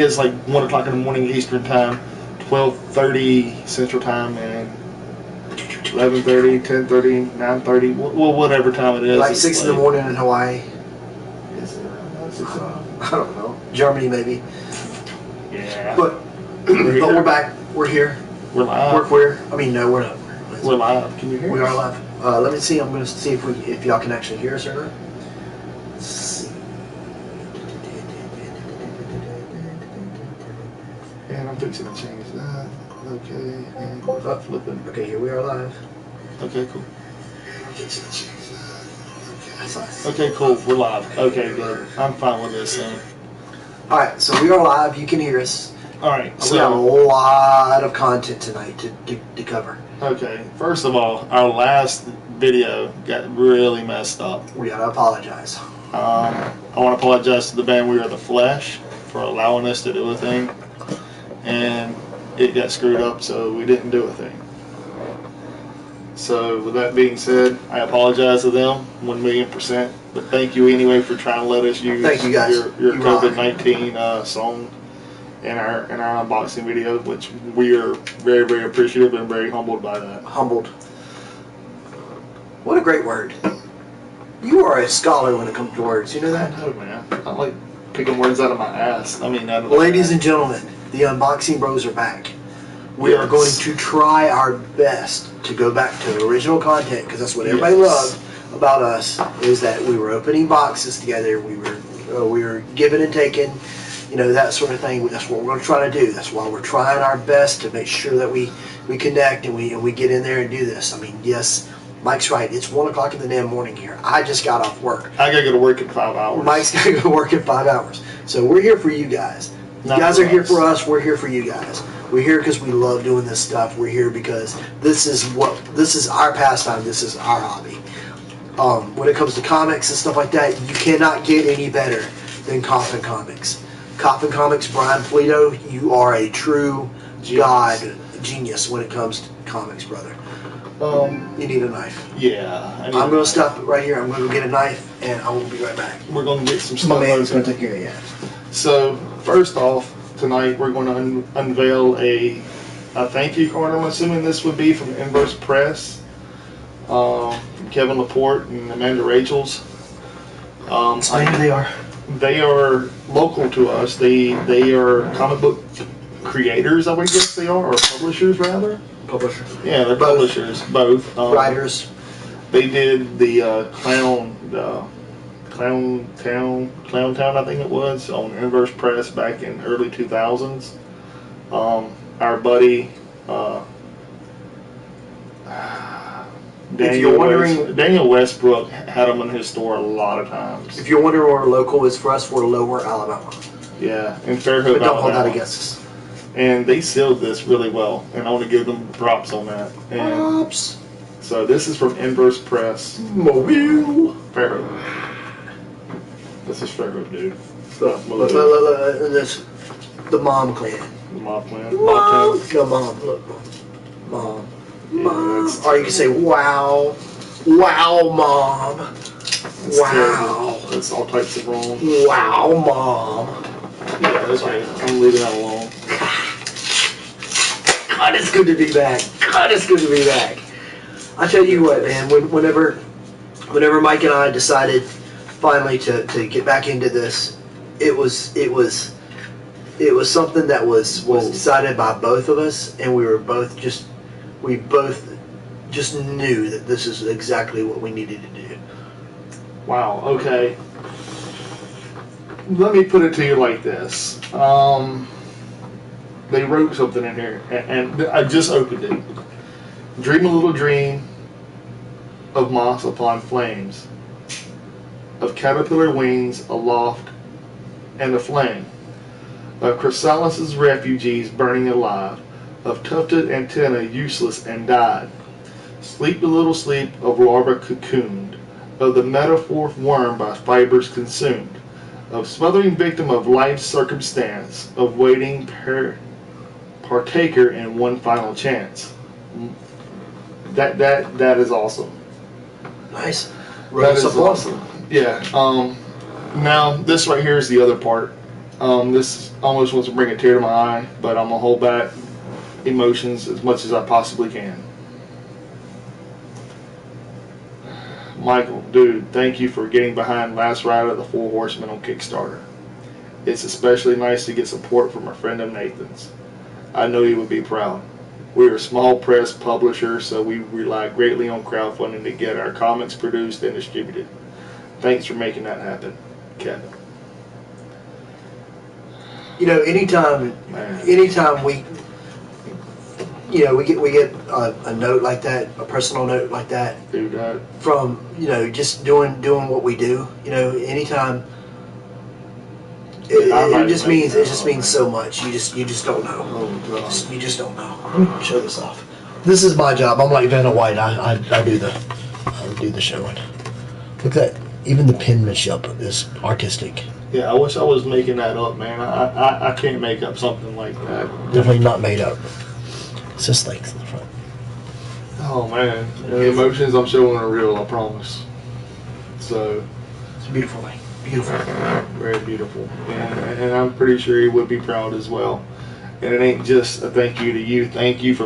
It's like 1 o'clock in the morning Eastern time, 12:30 Central time, and 11:30, 10:30, 9:30, well, whatever time it is. Like 6 in the morning in Hawaii. Is it? I don't know. Germany maybe. Yeah. But we're back. We're here. We're live. We're queer. I mean, no, we're not. We're live. Can you hear us? We are live. Let me see. I'm going to see if y'all can actually hear us or not. Let's see. And I'm fixing to change that. Okay. And flipping. Okay, here we are live. Okay, cool. Okay, cool. We're live. Okay, good. I'm fine with this. Alright, so we are live. You can hear us. Alright, so we have a lot of content tonight to cover. Okay, first of all, our last video got really messed up. We gotta apologize. I want to apologize to the band We Are the Flesh for allowing us to do a thing. And it got screwed up, so we didn't do a thing. So with that being said, I apologize to them 1,000,000%. But thank you anyway for trying to let us use your COVID-19 song in our unboxing video, which we are very, very appreciative and very humbled by that. Humbled. What a great word. You are a scholar when it comes to words. You know that? I know, man. I like picking words out of my ass. I mean, ladies and gentlemen, the Unboxing Bros are back. We are going to try our best to go back to original content, because that's what everybody loved about us, is that we were opening boxes together, we were giving and taking, you know, that sort of thing. That's what we're going to try to do. That's why we're trying our best to make sure that we connect and we get in there and do this. I mean, yes, Mike's right. It's 1 o'clock in the damn morning here. I just got off work. I gotta go to work in 5 hours. Mike's gotta go to work in 5 hours. So we're here for you guys. You guys are here for us. We're here for you guys. We're here because we love doing this stuff. We're here because this is our pastime. This is our hobby. When it comes to comics and stuff like that, you cannot get any better than Coffin Comics. Coffin Comics, Brian Polito, you are a true genius when it comes to comics, brother. You need a knife. Yeah. I'm going to stop it right here. I'm going to go get a knife, and I will be right back. We're going to get some stuff. My man's going to take care of you. So, first off, tonight we're going to unveil a thank you card. I'm assuming this would be from Inverse Press, from Kevin Laporte and Amanda Rachels. Explain who they are. They are local to us. They are comic book creators, I would guess they are, or publishers rather. Publishers. Yeah, they're publishers, both. Writers. They did the Clown Town, I think it was, on Inverse Press back in early 2000s. Our buddy Daniel Westbrook had them in his store a lot of times. If you're wondering where local is for us, we're Lower Alabama. Yeah, in Fairhope, but don't hold that against us. And they sealed this really well, and I want to give them props on that. And props. So this is from Inverse Press. Mobile. Fairhope. This is Fairhope, dude. This, the Mom Clan. The Mom Clan. Mom. No, Mom. Look, Mom. Yeah, Mom. Or you can say, wow. Wow, Mom. Wow. That's all types of wrong. Wow, Mom. Yeah, that's right. I'm leaving that alone. God, it's good to be back. God, it's good to be back. I tell you what, man. Whenever Mike and I decided finally to get back into this, it was something that was decided by both of us, and we both just knew that this is exactly what we needed to do. Wow. Okay. Let me put it to you like this. They wrote something in here, and I just opened it. Dream a little dream of moss upon flames, of caterpillar wings aloft and aflame, of chrysalis's refugees burning alive, of tufted antenna useless and died. Sleep a little sleep of larva cocooned, of the metaphor worm by fibers consumed, of smothering victim of life's circumstance, of waiting partaker in one final chance. That is awesome. Nice. That is awesome. Yeah. Now this right here is the other part. This almost wants to bring a tear to my eye, but I'm gonna hold back emotions as much as I possibly can. Michael, dude, thank you for getting behind Last Ride of the Four Horsemen on Kickstarter. It's especially nice to get support from a friend of Nathan's. I know you would be proud. We're a small press publisher, so we rely greatly on crowdfunding to get our comics produced and distributed. Thanks for making that happen, Kevin. You know, anytime we, you know, we get a note like that, a personal note like that, Dude, from, you know, just doing what we do. You know, anytime, it just means so much. You just don't know. Oh God. You just don't know. Let me show this off. This is my job. I'm like Vanna White. I do the showing. Look at that. Even the penmanship is artistic. Yeah, I wish I was making that up, man. I can't make up something like that. Definitely not made up. It's just like in the front. Oh man, the emotions I'm showing are real, I promise. So It's a beautiful thing. Beautiful. very beautiful, and I'm pretty sure he would be proud as well. And it ain't just a thank you to you. Thank you for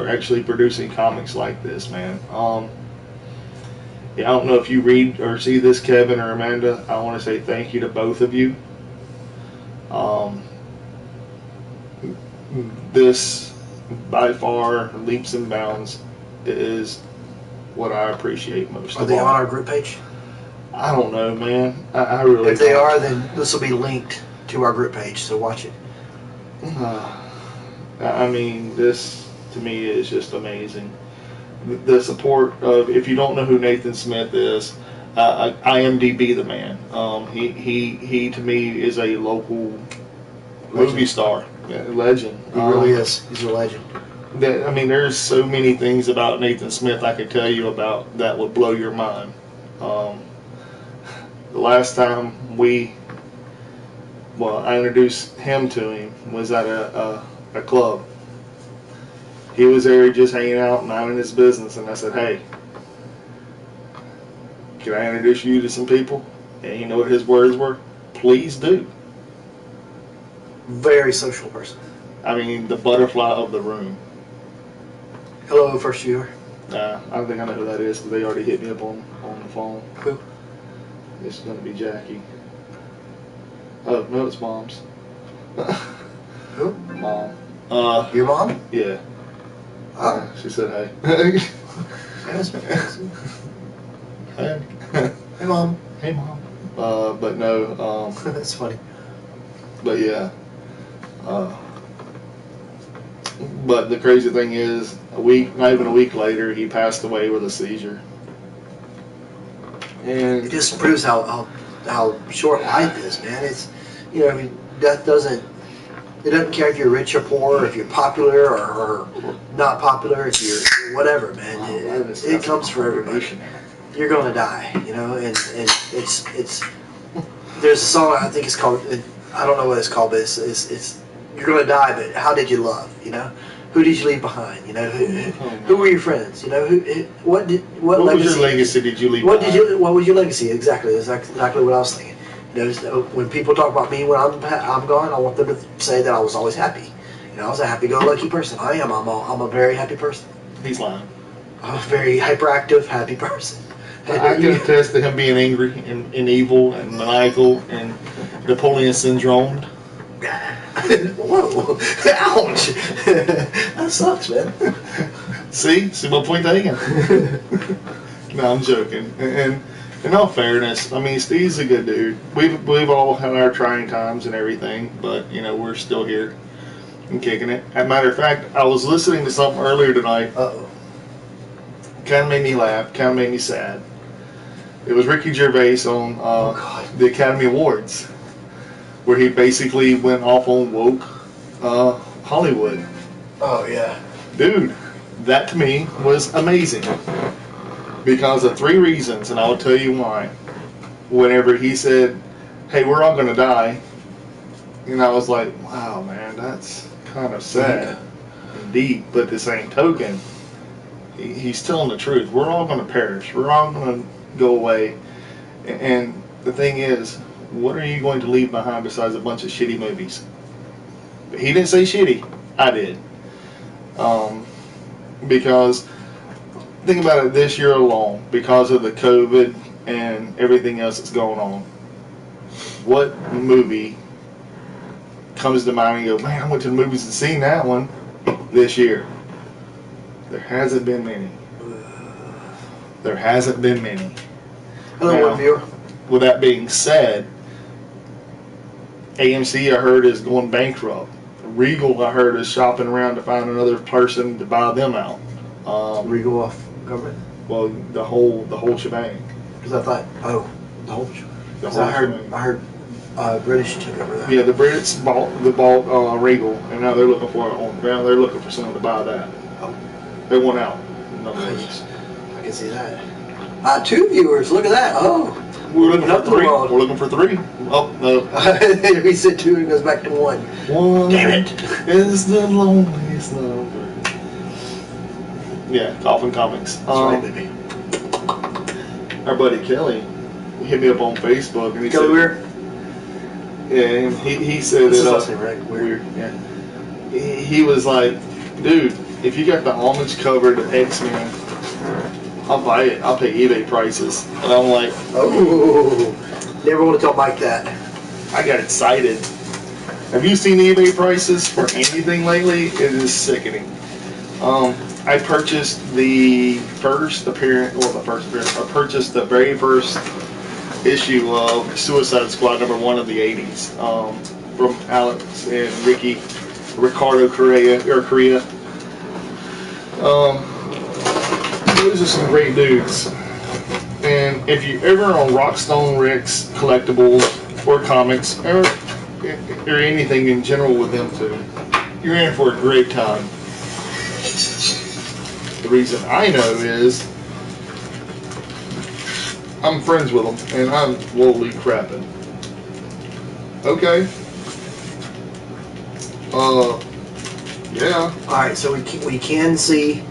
actually producing comics like this, man. Yeah, I don't know if you read or see this, Kevin or Amanda. I want to say thank you to both of you. This, by far, leaps and bounds, is what I appreciate most of all. Are they on our group page? I don't know, man. I really If they don't. are, then this will be linked to our group page, so watch it. I mean, this, to me, is just amazing. The support of, if you don't know who Nathan Smith is, IMDb the man. He to me is a local movie star, legend. He really is. He's a legend. I mean, there's so many things about Nathan Smith I could tell you about that would blow your mind. The last time I introduced him to him was at a club. He was there just hanging out, minding his business, and I said, hey, can I introduce you to some people? And you know what his words were? Please do. Very social person. I mean, the butterfly of the room. Hello, first viewer. I don't think I know who that is, because they already hit me up on the phone. Who? It's going to be Jackie. Oh, no, it's Mom's. Who? Mom. Your mom? Yeah. She said, hey. Hey. Hey, Mom. Hey, Mom. But no, That's funny. but yeah. But the crazy thing is, not even a week later, he passed away with a seizure. It And just proves how short life is, man. It's, you know, I mean, death doesn't care if you're rich or poor, if you're popular or not popular, if you're whatever, man. It comes for everybody. You're gonna die, you know, and it's there's a song, I think it's called, I don't know what it's called, but it's you're gonna die, but how did you love, you know? Who did you leave behind? You know, who were your friends? You know, what legacy? was your legacy did you leave What behind? what was your legacy? Exactly, that's exactly what I was thinking. You know, when people talk about me when I'm gone, I want them to say that I was always happy. You know, I was a happy-go-lucky person. I am. I'm a very happy person. He's lying. I'm a very hyperactive, happy person. I can attest to him being angry and evil and maniacal and Napoleon syndrome. Whoa! Ouch! That sucks, man. See my point taken. No, I'm joking. And in all fairness, I mean, Steve's a good dude. We've all had our trying times and everything, but you know, we're still here and kicking it. As a matter of fact, I was listening to something earlier tonight. Uh-oh. Kind of made me laugh. Kind of made me sad. It was Ricky Gervais on the Academy Awards, where he basically went off on woke Hollywood. Oh yeah. Dude, that to me was amazing. Because of 3 reasons, and I'll tell you why. Whenever he said, hey, we're all going to die, and I was like, wow, man, that's kind of sad and deep. But at the same token, he's telling the truth. We're all going to perish. We're all going to go away. And the thing is, what are you going to leave behind besides a bunch of shitty movies? But he didn't say shitty. I did. Because think about it, this year alone, because of the COVID and everything else that's going on, what movie comes to mind and you go, man, I went to the movies and seen that one this year? There hasn't been many. There hasn't been many. Hello, viewer. With that being said, AMC, I heard, is going bankrupt. Regal, I heard, is shopping around to find another person to buy them out. Regal off government? Well, the whole shebang. Because I thought, the whole shebang. The whole shebang. I heard British took over that. Yeah, the Brits bought Regal, and now they're looking for they're looking for someone to buy that. Oh. They want out. I can see that. 2 viewers. Look at that. Oh. We're looking for 3. We're looking for 3. Oh, no. We said 2 and it goes back to 1. 1 Damn it. is the loneliest number. Yeah, Coffin Comics. That's right, baby. Our buddy Kelly hit me up on Facebook. And he Kelly said, Weir? Yeah, and he said That's that. his last name, right? Weird. Yeah. He was like, dude, if you got the homage covered X-Men, I'll buy it. I'll pay eBay prices. And I'm like, oh, never want to tell Mike that. I got excited. Have you seen eBay prices for anything lately? It is sickening. I purchased I purchased the very first issue of Suicide Squad #1 of the 80s from Alex and Ricardo Correa. Those are some great dudes. And if you're ever on Rockstone Rick's collectibles or comics or anything in general with them too, you're in for a great time. The reason I know is I'm friends with them and I'm lowly crapping. Okay. Yeah. Alright, so we can see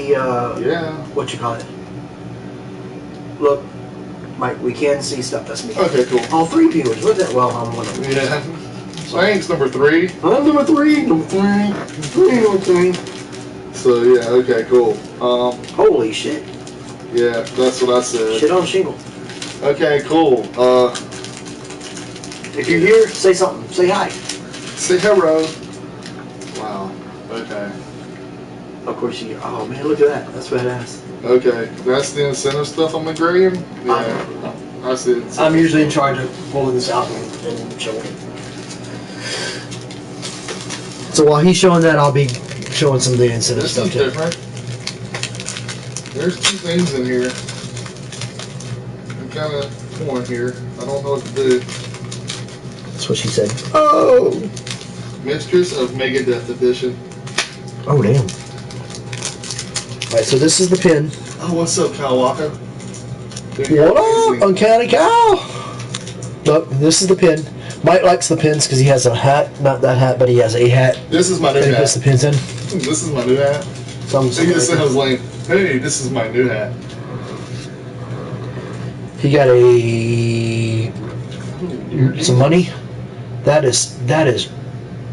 yeah. What you call it? Look, Mike, we can see stuff. That's me. Okay, cool. All 3 viewers. Look at that. Well, I'm one of them. Yeah. Thanks, number 3. I'm number 3. Number 3. So yeah, okay, cool. Holy shit. Yeah, that's what I said. Shit on shingle. Okay, cool. If you're here, say something. Say hi. Say hello. Wow. Okay. Of course you. Oh man, look at that. That's badass. Okay, that's the incentive stuff I'm agreeing. Yeah, I said. I'm usually in charge of pulling this out and showing it. So while he's showing that, I'll be showing some of the incentive This stuff is too. different. There's 2 things in here. I'm kind of torn here. I don't know what to do. That's what she said. Oh! Mistress of Megadeth Edition. Oh damn. Alright, so this is the pin. Oh, what's up, Kyle Walker? What up, Uncanny Cow? Look, this is the pin. Mike likes the pins because he has a hat. Not that hat, but he has a hat. This is my new that he hat. puts the pins in. This is my new hat. Something He just said, I was like, hey, this is my new hat. He got some money. That is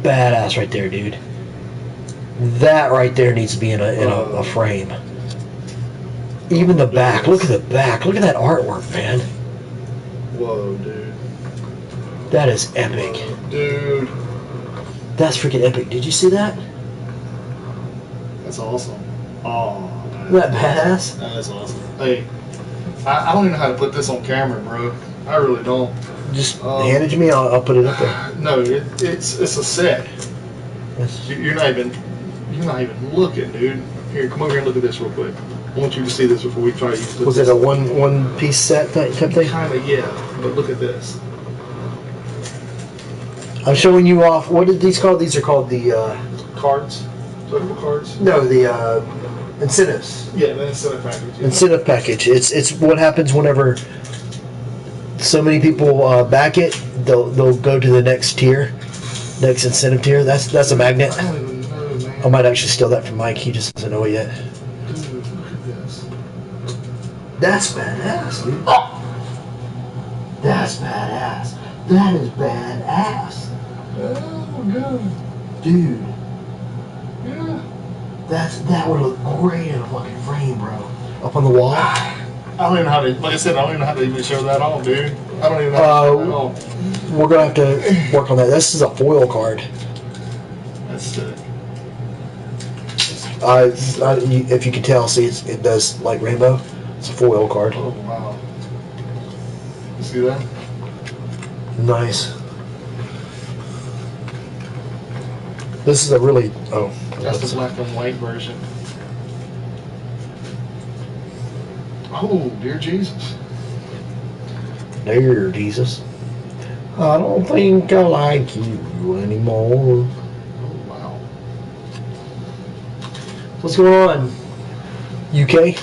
badass right there, dude. That right there needs to be in a frame. Even the back. Look at the back. Look at that artwork, man. Whoa, dude. That is epic. Whoa, dude. That's freaking epic. Did you see that? That's awesome. Oh. Isn't that badass? That is awesome. Hey, I don't even know how to put this on camera, bro. I really don't. Just hand it to me. I'll put it up there. No, it's a set. Yes. You're not even looking, dude. Here, come over here and look at this real quick. I want you to see this before we try to use it. Was it a one piece set type thing? Kinda, yeah. But look at this. I'm showing you off. What are these called? These are called the Cards. Collectible cards. no, the incentives. Yeah, the incentive package. Yeah. Incentive package. It's what happens whenever so many people back it. They'll go to the next tier, next incentive tier. That's a magnet. I don't even know, man. I might actually steal that from Mike. He just doesn't know it yet. Dude, look at this. That's badass, dude. That's badass. That is badass. Oh, God. Dude, Yeah. that would look great in a fucking frame, bro. Up on the wall. I don't even know how to, like I said, I don't even know how to even show that off, dude. I don't even know how to show that off. We're going to have to work on that. This is a foil card. That's sick. If you can tell, see, it does like rainbow. It's a foil card. Oh, wow. You see that? Nice. This is a really, That's the black and white version. Oh, dear Jesus. Dear Jesus. I don't think I like you anymore. Oh, wow. What's going on? UK?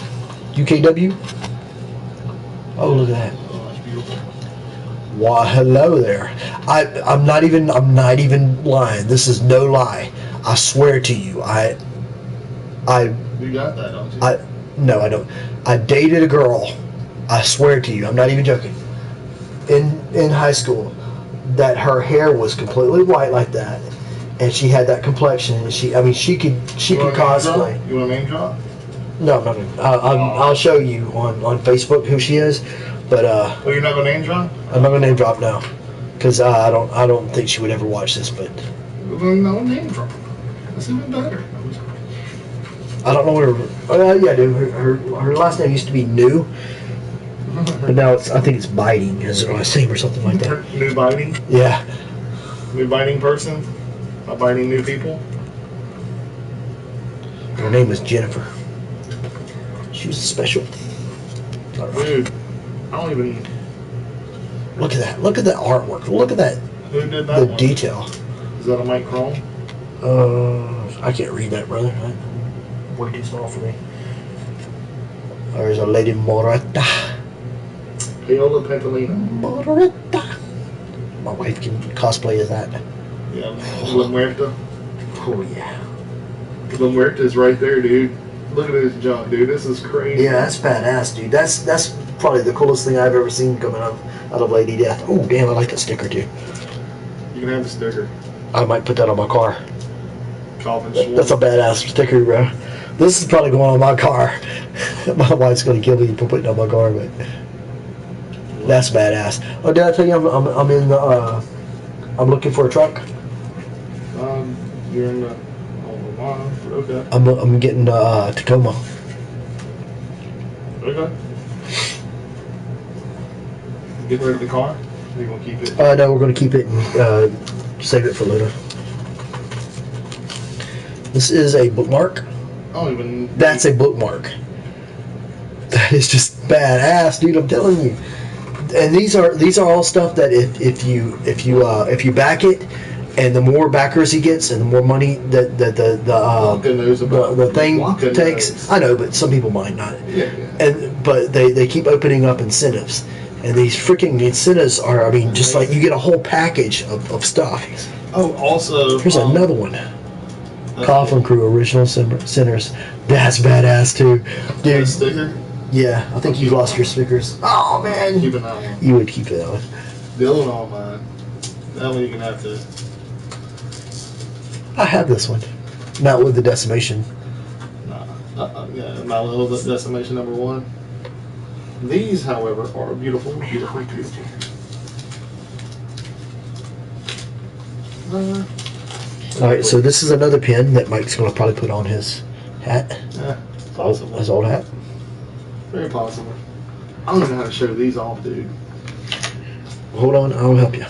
UKW? Oh, look at that. Oh, that's beautiful. Why, hello there. I'm not even lying. This is no lie. I swear to you. You got that, don't you? No, I don't. I dated a girl. I swear to you. I'm not even joking. In high school, that her hair was completely white like that, and she had that complexion. And she could cosplay. You want a name drop? No, I'm not gonna. I'll show you on Facebook who she is, but Oh, you're not gonna name drop? I'm not gonna name drop now, because I don't think she would ever watch this. But No name drop. That's even better. I don't know what her. Yeah, dude. Her last name used to be New, but now I think it's Biting as her last name or something like that. New biting? Yeah. New biting person? By biting new people? Her name was Jennifer. She was special. Dude, I don't even. Look at that. Look at that artwork. Look at that. Who did that? The one? detail. Is that a Mike Chrome? I can't read that, brother. Way too small for me. There's a Lady Moretta. Paola Pentalina. Moretta. My wife can cosplay as that. Yeah, La Muerta. Oh, yeah. La Muerta is right there, dude. Look at this junk, dude. This is crazy. Yeah, that's badass, dude. That's probably the coolest thing I've ever seen coming out of Lady Death. Oh, damn, I like that sticker, too. You can have the sticker. I might put that on my car. Coffin Comics. That's a badass sticker, bro. This is probably going on my car. My wife's going to kill me for putting it on my car, but that's badass. Oh, did I tell you I'm in the, I'm looking for a truck? You're in the, okay. I'm getting Tacoma. Okay. Get rid of the car? Or you going to keep it? No, we're going to keep it and save it for later. This is a bookmark. I don't even. That's a bookmark. That is just badass, dude. I'm telling you. And these are all stuff that if you back it, and the more backers he gets, and the more money that the thing takes. I know, but some people might not. Yeah. But they keep opening up incentives, and these freaking incentives are. I mean, just like you get a whole package of stuff. Oh, also. Here's another one. Coffin Crew original sinners. That's badass too, dude. Sticker? Yeah, I think you lost your stickers. Oh man, Keeping that one. you would keep that one. The other one on mine. That one you can have to. I have this one, not with the decimation. Yeah, my little decimation number 1. These, however, are beautiful, beautiful, beautiful. All right, so this is another pin that Mike's going to probably put on his hat. Yeah, possible. His old hat. Very possible. I don't even know how to show these off, dude. Hold on, I'll help you.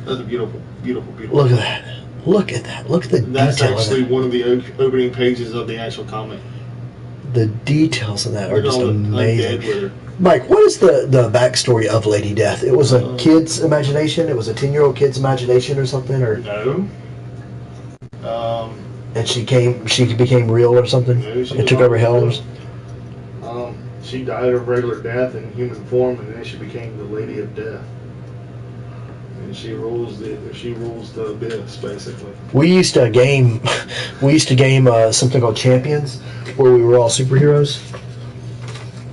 That's a beautiful, beautiful, beautiful. Look at that. Look at that. Look at the That's detail actually of that. one of the opening pages of the actual comic. The details of that are Look at just all the amazing. undead with her. Mike, what is the backstory of Lady Death? It was a kid's imagination? It was a 10-year-old kid's imagination or something? Or No. and she became real or something? No, It took over hell? She died of regular death in human form, and then she became the Lady of Death. And she rules the abyss, basically. We used to game something called Champions, where we were all superheroes.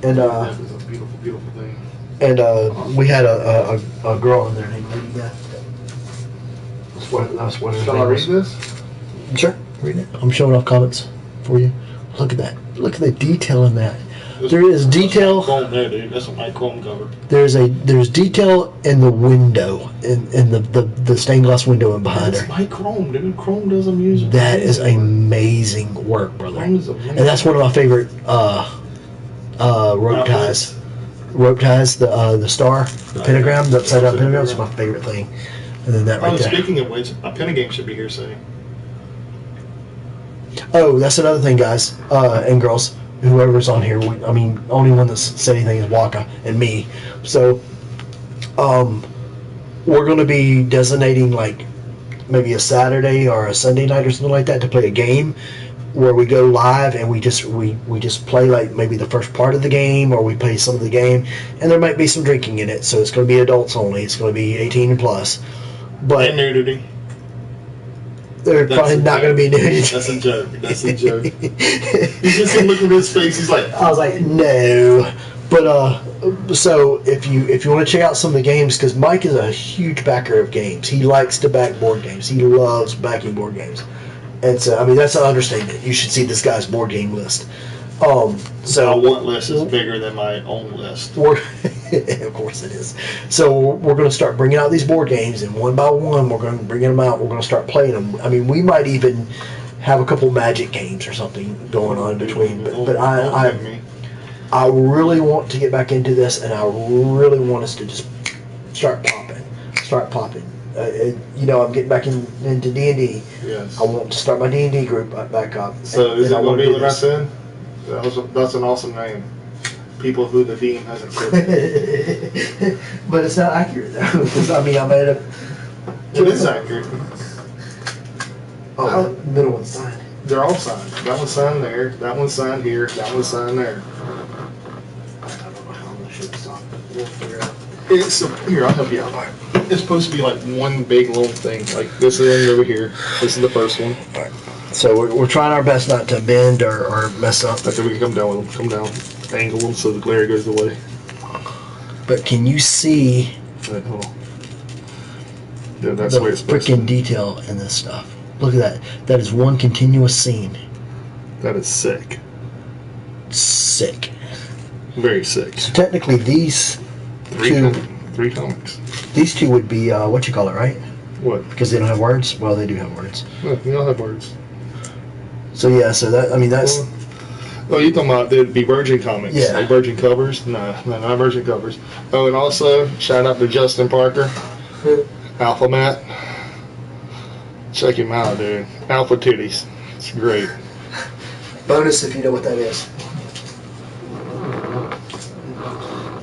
And That is a beautiful, beautiful thing. And we had a girl in there named Lady Death. That's what her Shall I name read was. this? Sure, read it. I'm showing off comments for you. Look at that. Look at the detail in that. There is detail. Chrome there, dude. That's a my Chrome cover. There's detail in the window, in the stained glass window and behind It's her. my Chrome, dude. Chrome does music. That is amazing work, brother. Chrome is amazing. And that's one of my favorite rope ties. Rope ties, the star, the pentagram, the upside down pentagram. That's my favorite thing. And then that right there. Speaking of which, a Pentagame should be here soon. Oh, that's another thing, guys and girls. Whoever's on here, only one that's said anything is Waka and me. So, we're going to be designating like maybe a Saturday or a Sunday night or something like that to play a game where we go live and we just play like maybe the first part of the game, or we play some of the game, and there might be some drinking in it. So it's going to be adults only. It's going to be 18 and plus. But and nudity. There's probably not going to be nudity. That's a joke. That's a joke. You just see look at his face. He's like, I was like, no. But so if you want to check out some of the games, because Mike is a huge backer of games. He likes to back board games. He loves backing board games. And so that's an understatement. You should see this guy's board game list. So my want list is bigger than my own list. Of course it is. So we're going to start bringing out these board games, and one by one we're going to bring them out. We're going to start playing them. We might even have a couple Magic games or something going on in between. But I really want to get back into this, and I really want us to just start popping. I'm getting back into D&D. Yes. I want to start my D&D group back up. So is it going to be what I said? That's an awesome name. People who the team hasn't killed. But it's not accurate though, because I made up. It is accurate. Oh, the middle one's signed. They're all signed. That one's signed there. That one's signed here. That one's signed there. I don't know how I'm gonna show this off. We'll figure it out. Here, I'll help you out. It's supposed to be like one big long thing. Like this is over here. This is the first one. All right. So we're trying our best not to bend or mess up. After we can come down with them. Come down. Angle them so the glare goes away. But can you see Hold on. Yeah, that's the the way it's supposed to freaking detail in this stuff? Look at that. That is one continuous scene. That is sick. Sick. Very sick. So technically these Three comics. These two would be what you call it, right? What? Because they don't have words. Well, they do have words. No, you don't have words. So yeah, so that's. Oh, you talking about there'd be Virgin Comics? Yeah. Like Virgin covers? No, not Virgin covers. Oh, and also shout out to Justin Parker, Alpha Matt. Check him out, dude. Alpha Titties. It's great. Bonus if you know what that is.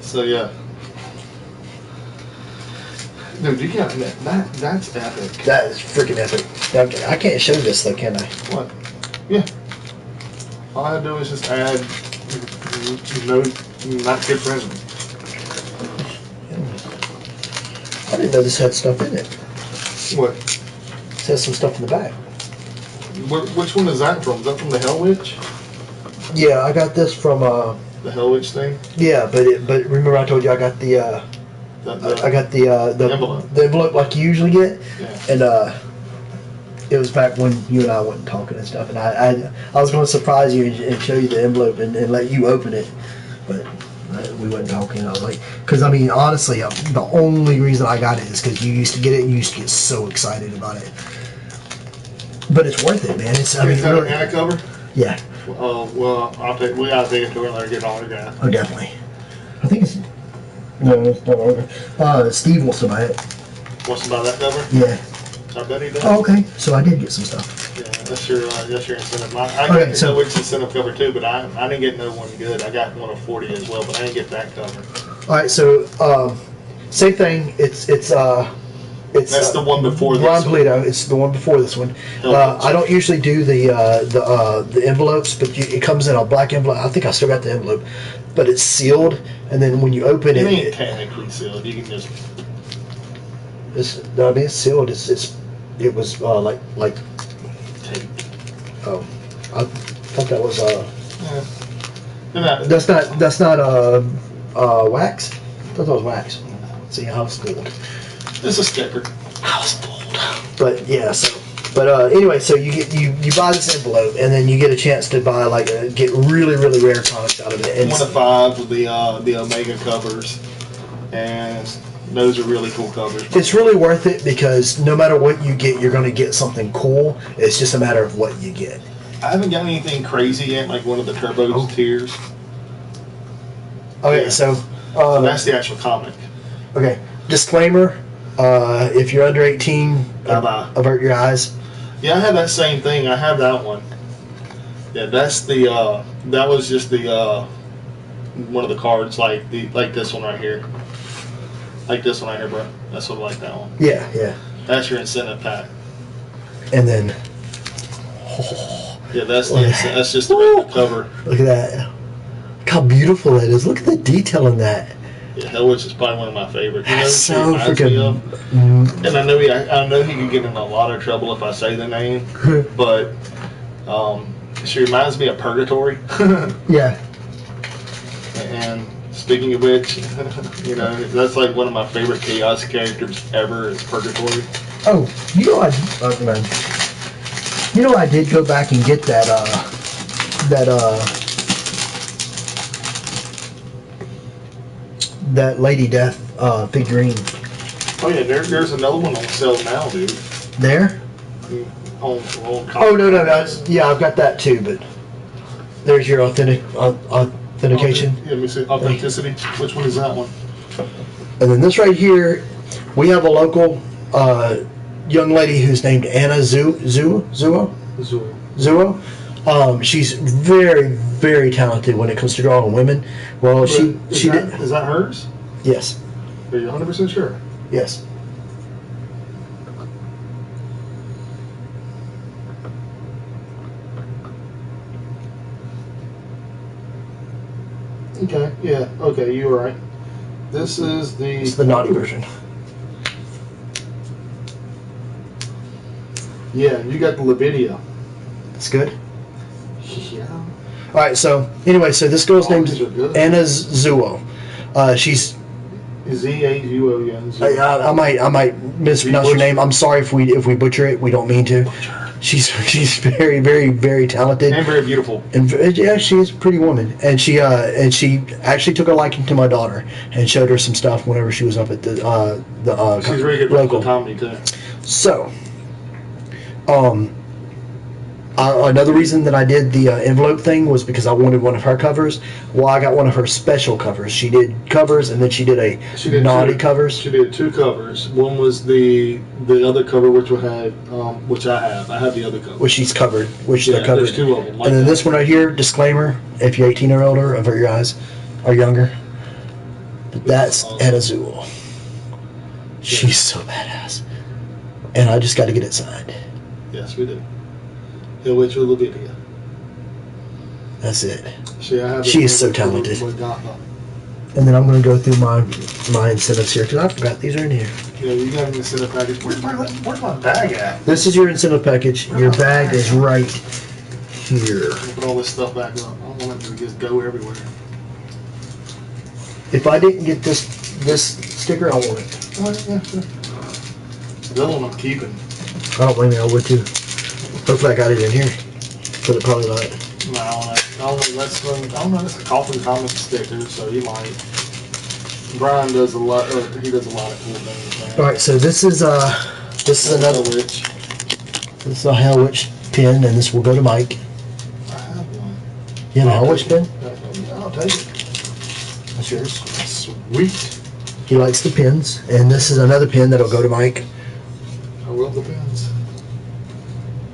So yeah. Dude, you got that. That's epic. That is freaking epic. Now, I can't show this though, can I? What? Yeah. All I had to do is just add no, not good present. I didn't know this had stuff in it. What? It has some stuff in the back. Which one is that from? Is that from the Hell Witch? Yeah, I got this from The Hell Witch thing? Yeah, but remember I told you I got the envelope. The envelope like you usually get, Yeah. and it was back when you and I wasn't talking and stuff, and I was going to surprise you and show you the envelope and let you open it, but we wasn't talking. I was like, because honestly, the only reason I got it is because you used to get it and you used to get so excited about it. But it's worth it, man. It's really, and a cover? Yeah. Well, we gotta take it to her and let her get an autograph. Oh, definitely. I think it's no, it's not over. Steve wants to buy it. Wants to buy that cover? Yeah. I bet he does. Oh, okay. So I did get some stuff. Yeah, that's your incentive. I got the Witch incentive cover too, but I didn't get no one good. I got one of 40 as well, but I didn't get that cover. All right, so same thing. It's that's the one before this Ron one. Polito. It's the one before this one. I don't usually do the envelopes, but it comes in a black envelope. I think I still got the envelope, but it's sealed, and then when you open it it, ain't technically sealed. You can just. It's sealed. It was like tape. Oh, I thought that was Yeah. That's not wax. thought that was wax. See, I was fooled. It's a sticker. I was fooled. But yeah, so. But anyway, so you get you buy this envelope, and then you get a chance to buy get really really rare comics out of it. And 1 of 5 of the Omega covers, and those are really cool covers. It's really worth it because no matter what you get, you're going to get something cool. It's just a matter of what you get. I haven't got anything crazy yet, like one of the Turbo tiers. Okay, Yeah. so that's the actual comic. Okay, disclaimer: if you're under 18, Bye-bye. avert your eyes. Yeah, I have that same thing. I have that one. Yeah, that's the that was just the one of the cards, like this one right here. Like this one right here, bro. That's sort of like that one. Yeah, yeah. That's your incentive pack. And then, yeah, that's just the cover. Look at that. Look how beautiful that is. Look at the detail in that. Yeah, Hellwitch is probably one of my favorites. That's so freaking. freaking. And I know he could get in a lot of trouble if I say the name, but she reminds me of Purgatory. Yeah. And speaking of which, that's like one of my favorite Chaos characters ever is Purgatory. Oh, I did go back and get that Lady Death figurine. Oh yeah, there's another one on sale now, dude. There? On Oh no, yeah, I've got that too. But there's your authentication. Yeah, let me see authenticity. Which one is that one? And then this right here, we have a local young lady who's named Anna Zuo. She's very, very talented when it comes to drawing women. Well, Is that hers? Yes. Are you 100% sure? Yes. Okay. Yeah. Okay. You were right. This is It's the naughty version. Yeah, you got the Lavidia. That's good. Yeah. All right. So anyway, so this girl's named Anna Zuo. She's. Z-A-U-O-N. I might mispronounce her name. I'm sorry if we butcher it. We don't mean to. She's very, very, very talented and very beautiful. And yeah, she's a pretty woman. And she actually took a liking to my daughter and showed her some stuff whenever she was up at the she's very good local with comedy too. So, another reason that I did the envelope thing was because I wanted one of her covers. Well, I got one of her special covers. She did covers, and then she did naughty covers. She did 2 covers. One was the other cover, which I have. I have the other cover. Which she's covered. Which they're covered. There's 2 of them. And then this one right here, disclaimer: if you're 18 or older, avert your eyes, or younger. But that's Anna Zuo. She's so badass, and I just got to get it signed. Yes, we do. Hellwitch with Lavidia. That's it. She is so talented. And then I'm going to go through my incentives here because I forgot these are in here. Yeah, you got an incentive package. Where's my bag at? This is your incentive package. Your bag is right here. Put all this stuff back up. I don't want it to just go everywhere. If I didn't get this sticker, I want it. Oh, yeah, sure. The other one I'm keeping. I don't blame me. I would too. Hopefully I got it in here, but it probably not. No, I don't know. That's a Coffin Comics sticker, so he might. Brian does a lot. He does a lot of cool things. Man. All right, so this is another. Hellwitch. This is a Hellwitch pin, and this will go to Mike. I have one. You have a Hellwitch pin? I'll take it. That's yours. Sweet. He likes the pins, and this is another pin that'll go to Mike. I love the pins.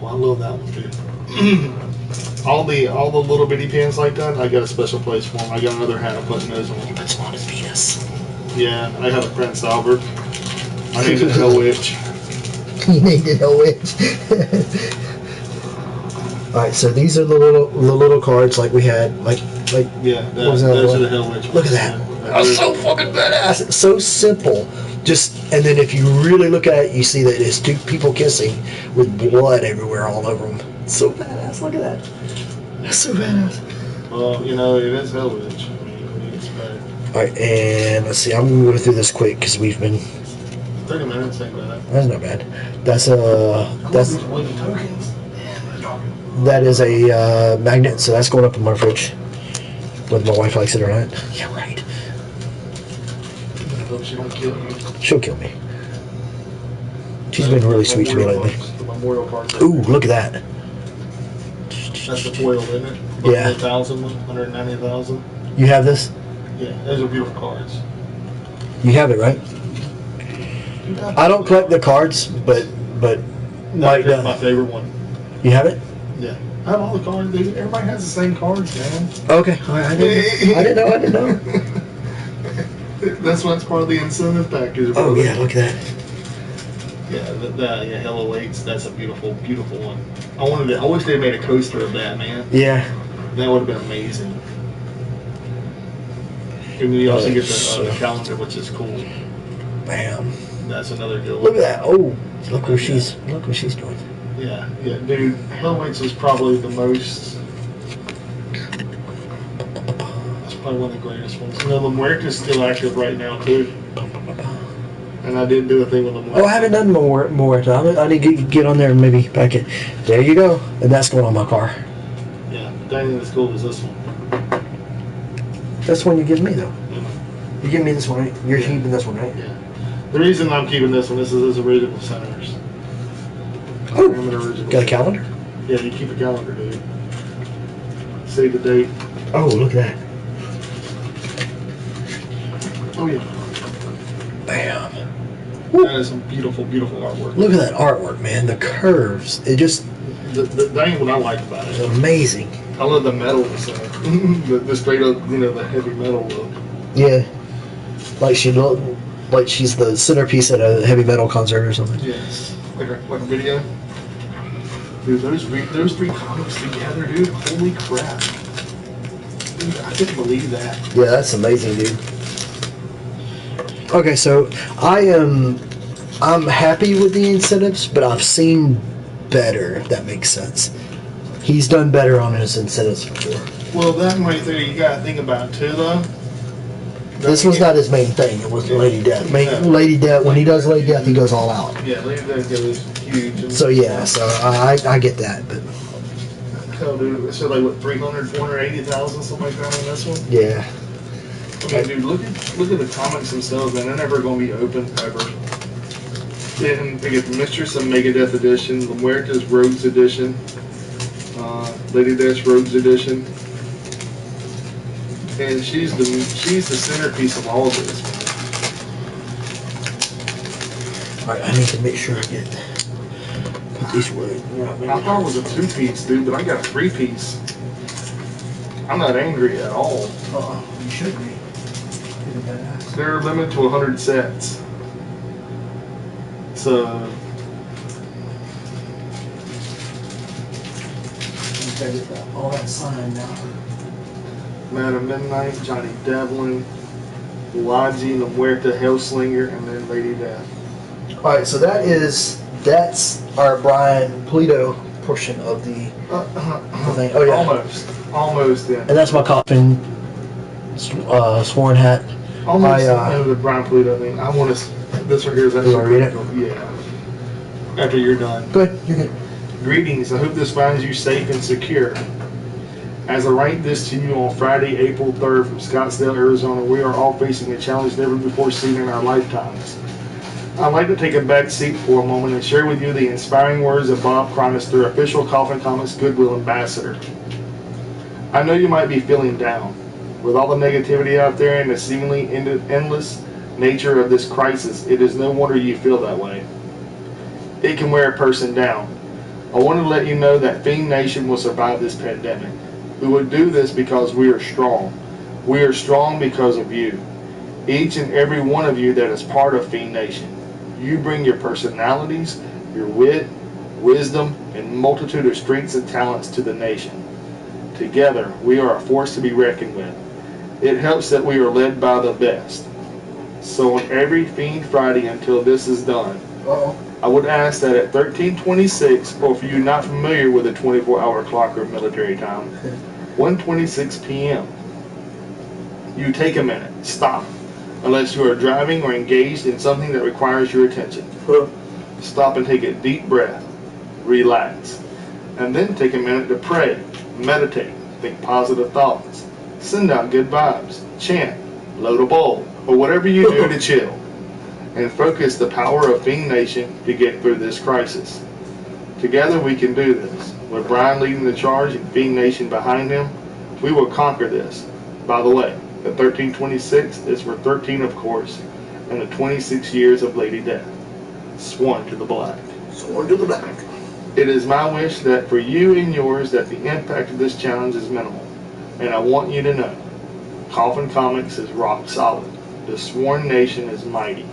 Well, I love that one too. all the little bitty pins like that, I got a special place for them. I got another hat I'm putting those on. That's on his penis. Yeah, I have a Prince Albert. I need a Hellwitch. You need a Hellwitch. All right, so these are the little cards like we had, yeah. Those are the Hellwitch. Look at that. That's so fucking badass. It's so simple. And then if you really look at it, you see that it's 2 people kissing with blood everywhere all over them. It's so badass. Look at that. That's so badass. Well, it is Hellwitch. I mean, it's bad. Alright, and let's see. I'm going to go through this quick because we've been... 30 minutes ain't bad. That's not bad. That's Wooden tokens. that is a magnet, so that's going up in my fridge. Whether my wife likes it or not. Yeah, right. I hope she don't kill you. She'll kill me. She's been really sweet to me lately. The memorial parts. Ooh, look at that. That's the foil, isn't it? Yeah. 190,000. You have this? Yeah, those are beautiful cards. You have it, right? I don't collect the cards, but Mike That's does. my favorite one. You have it? Yeah. I have all the cards, dude. Everybody has the same cards, man. Okay. I didn't know. That's what's part of the incentive package. Bro. Oh yeah, look at that. Yeah, Hello Waits. That's a beautiful, beautiful one. I wish they made a coaster of that, man. Yeah. That would have been amazing. And then you also get the calendar, which is cool. Bam. That's another good one. Look at that. Oh, look what she's doing. Yeah, dude. Hello Waits is probably the most. That's probably one of the greatest ones. You know, the Muerta's still active right now too. And I did do a thing with the Muerta. Oh, I haven't done more time. I need to get on there and maybe pack it. There you go. And that's going on my car. Yeah, that ain't as cool as this one. That's the one you give me though. Yeah. You give me this one, right? You're keeping this one, right? Yeah. The reason I'm keeping this one, this is his original centers. Oh, got a calendar? Yeah, you keep a calendar, dude. Save the date. Oh, look at that. Oh, yeah. Bam. That is some beautiful, beautiful artwork. Look at that artwork, man. The curves. It just... That ain't what I like about It's it. amazing. I love the metal stuff. the straight up, the heavy metal look. Yeah. Like she's the centerpiece at a heavy metal concert or something. Yes. Like a video. Dude, those three comics together, dude. Holy crap. Dude, I couldn't believe that. Yeah, that's amazing, dude. Okay, so I'm happy with the incentives, but I've seen better, if that makes sense. He's done better on his incentives before. Well, that right there, you gotta think about too, though. This was not his main thing. It was Lady Death. Lady Death. When he does Lady Death, he goes all out. Yeah, Lady Death goes huge. So yeah, so I get that, but hell, dude, so like what 480,000, something like that on this one. yeah. Okay, dude, look at the comics themselves, man. They're never gonna be open ever. Then we get the Mistress of Megadeth edition, the Muerta's Rogues edition, Lady Death's Rogues edition. And she's the centerpiece of all of this. Alright, I need to make sure I get put these away. I thought it was a 2-piece, dude, but I got a 3-piece. I'm not angry at all. You should be. They're limited to 100 sets. So all that sign now. Man of Midnight, Johnny Devlin, Luigi, La Muerta, Hellslinger, and then Lady Death. Alright, so that's our Brian Polito portion of the thing. Oh yeah. Almost then. And that's my Coffin sworn hat. Almost the Brian Pluto thing. I want to. This right here is actually. You want to read it? Yeah. After you're done. Good. You're good. Greetings. I hope this finds you safe and secure. As I write this to you on Friday, April 3rd from Scottsdale, Arizona, we are all facing a challenge never before seen in our lifetimes. I'd like to take a back seat for a moment and share with you the inspiring words of Bob Chronister, official Coffin Comics Goodwill Ambassador. I know you might be feeling down. With all the negativity out there and the seemingly endless nature of this crisis, it is no wonder you feel that way. It can wear a person down. I want to let you know that Fiend Nation will survive this pandemic. We will do this because we are strong. We are strong because of you. Each and every one of you that is part of Fiend Nation. You bring your personalities, your wit, wisdom, and multitude of strengths and talents to the nation. Together, we are a force to be reckoned with. It helps that we are led by the best. So on every Fiend Friday until this is done, I would ask that at 13:26, or for you not familiar with a 24-hour clock or military time, 1:26 p.m., you take a minute. Stop. Unless you are driving or engaged in something that requires your attention. Stop and take a deep breath. Relax. And then take a minute to pray, meditate, think positive thoughts, send out good vibes, chant, load a bowl, or whatever you do to chill. And focus the power of Fiend Nation to get through this crisis. Together we can do this. With Brian leading the charge and Fiend Nation behind him, we will conquer this. By the way, the 1326 is for 13, of course, and the 26 years of Lady Death. Sworn to the black. Sworn to the black. It is my wish that for you and yours that the impact of this challenge is minimal. And I want you to know, Coffin Comics is rock solid. The Sworn Nation is mighty.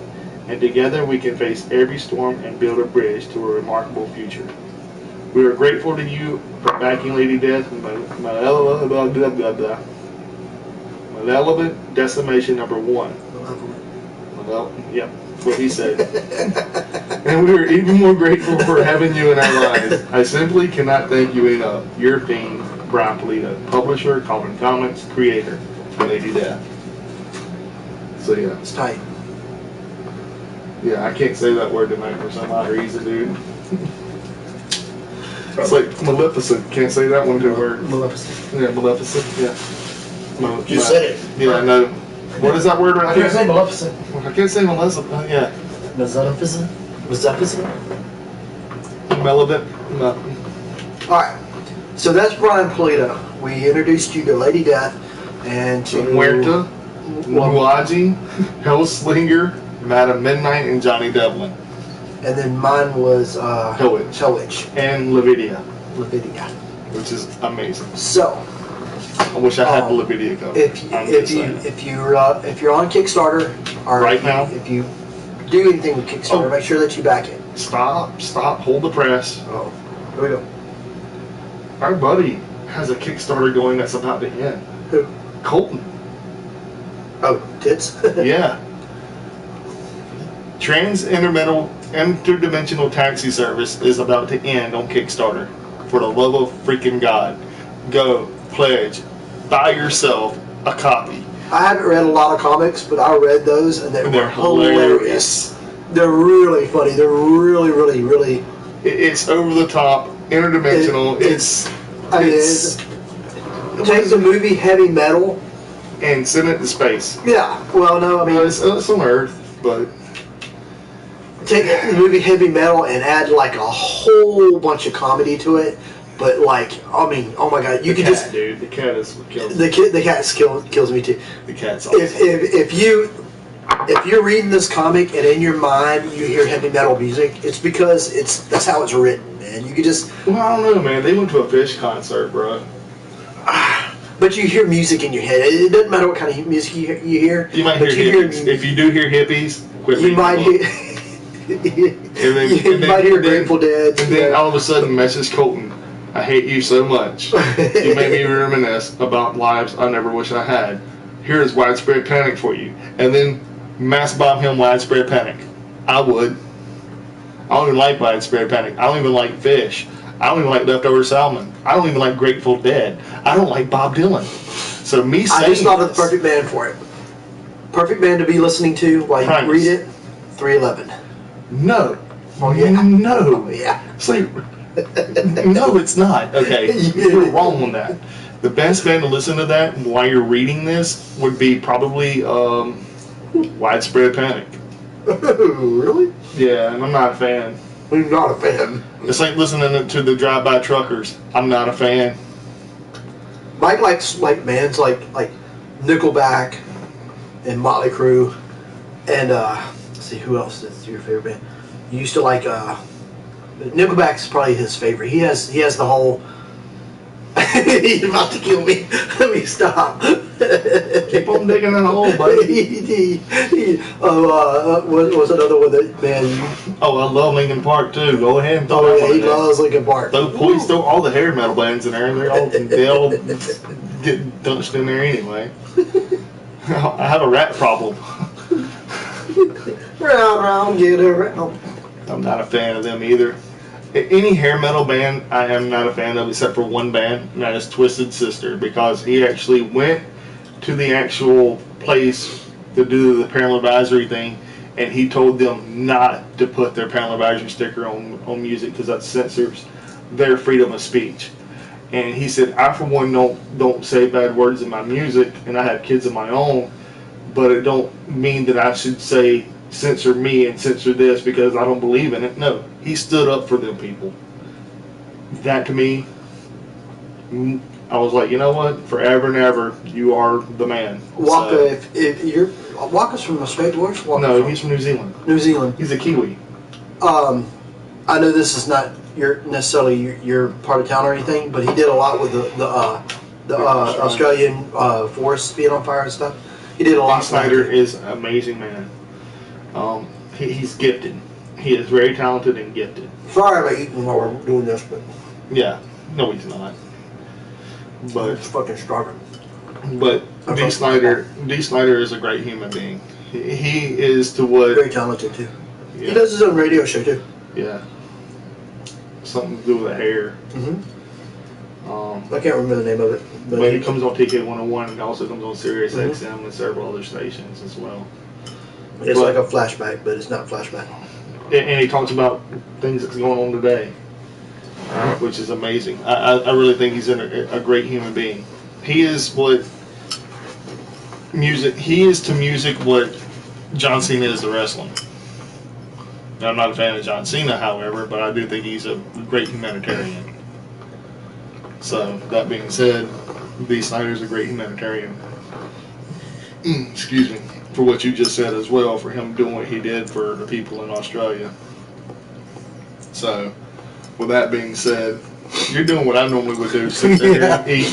And together we can face every storm and build a bridge to a remarkable future. We are grateful to you for backing Lady Death and Malevolent Decimation number 1. Well, yeah, that's what he said. And we are even more grateful for having you in our lives. I simply cannot thank you enough. Your Fiend, Brian Polito, publisher, Coffin Comics, creator, Lady Death. So yeah. It's tight. Yeah, I can't say that word tonight for some odd reason, dude. It's like Maleficent. Can't say that one to her. Maleficent. Yeah, Maleficent. Yeah. You said it. Yeah, I know. What is that word right I there? can't say Maleficent. I can't say Maleficent. Yeah. Maleficent? Maleficent? Maleficent. No. Alright. So that's Brian Polito. We introduced you to Lady Death and to Muerta, Muaji, Hellslinger, Madam Midnight, and Johnny Devlin. And then mine was Hellwitch. And Lavidia. Lavidia. Which is amazing. So I wish I had the Lavidia code. If you're on Kickstarter or right now, if you do anything with Kickstarter, make sure that you back it. Stop, hold the press. Oh, here we go. Our buddy has a Kickstarter going that's about to end. Who? Colton. Oh, tits? Yeah. Interdimensional taxi service is about to end on Kickstarter. For the love of freaking God. Go, pledge, buy yourself a copy. I haven't read a lot of comics, but I read those and they're hilarious. They're really funny. They're really, really, really... It's over the top, interdimensional. Take the movie Heavy Metal and send it to space. Yeah, well, no, I mean... it's on Earth, but... Take the movie Heavy Metal and add like a whole bunch of comedy to it, but like, I mean, oh my God, you could just... Dude, the cat is what kills me. The cat kills me too. The cat's awesome. If you're reading this comic and in your mind you hear heavy metal music, it's because that's how it's written, man. You could just... Well, I don't know, man. They went to a Fish concert, bro. But you hear music in your head. It doesn't matter what kind of music you hear. You might hear hippies. If you do hear hippies, quit you might hear... you might hear Grateful Dead. And then all of a sudden, message Colton, I hate you so much. You made me reminisce about lives I never wish I had. Here is Widespread Panic for you. And then mass bomb him Widespread Panic. I would. I don't even like Widespread Panic. I don't even like Fish. I don't even like Leftover Salmon. I don't even like Grateful Dead. I don't like Bob Dylan. So me saying I just thought of the perfect band for it. Perfect band to be listening to while you read it. 311. No. Oh yeah. No. Oh yeah. See, no, it's not. Okay, you're wrong on that. The best band to listen to that while you're reading this would be probably Widespread Panic. Really? Yeah, and I'm not a fan. I'm not a fan. It's like listening to the Drive-By Truckers. I'm not a fan. Mike likes bands like Nickelback and Motley Crue, and let's see, who else is your favorite band? You used to like Nickelback's probably his favorite. He has the whole. He's about to kill me. Let me stop. Keep on digging in the hole, buddy. Was another one that, man. Oh, I love Linkin Park too. Go ahead and throw that one in there. He loves Linkin Park. Throw all the hair metal bands in there. They all get dunched in there anyway. I have a rat problem. Round, get around. I'm not a fan of them either. Any hair metal band I am not a fan of except for one band, and that is Twisted Sister, because he actually went to the actual place to do the parental advisory thing, and he told them not to put their parental advisory sticker on music because that censors their freedom of speech. And he said, I for one don't say bad words in my music, and I have kids of my own, but it don't mean that I should say censor me and censor this because I don't believe in it. No, he stood up for them people. That to me, I was like, you know what? Forever and ever, you are the man. Waka, so, if you're Waka's from Australia, where's Waka? No, from? He's from New Zealand. New Zealand. He's a Kiwi. I know this is not necessarily your part of town or anything, but he did a lot with the Australian forests being on fire and stuff. He did a lot. Snyder is an amazing man. He's gifted. He is very talented and gifted. Sorry about eating while we're doing this, but yeah, no, he's not. But it's fucking struggling. But D. Snyder is a great human being. He is to what. Very talented too. Yeah. He does his own radio show too. Yeah. Something to do with the hair. I can't remember the name of it. But he comes on TK 101 and also comes on Sirius XM and several other stations as well. It's like a flashback, but it's not flashback. And he talks about things that's going on today, which is amazing. I really think he's a great human being. He is what music. He is to music what John Cena is to wrestling. Now, I'm not a fan of John Cena, however, but I do think he's a great humanitarian. So that being said, D. Snyder's a great humanitarian. Excuse me, for what you just said as well, for him doing what he did for the people in Australia. So, with that being said, you're doing what I normally would do: sit there and eat,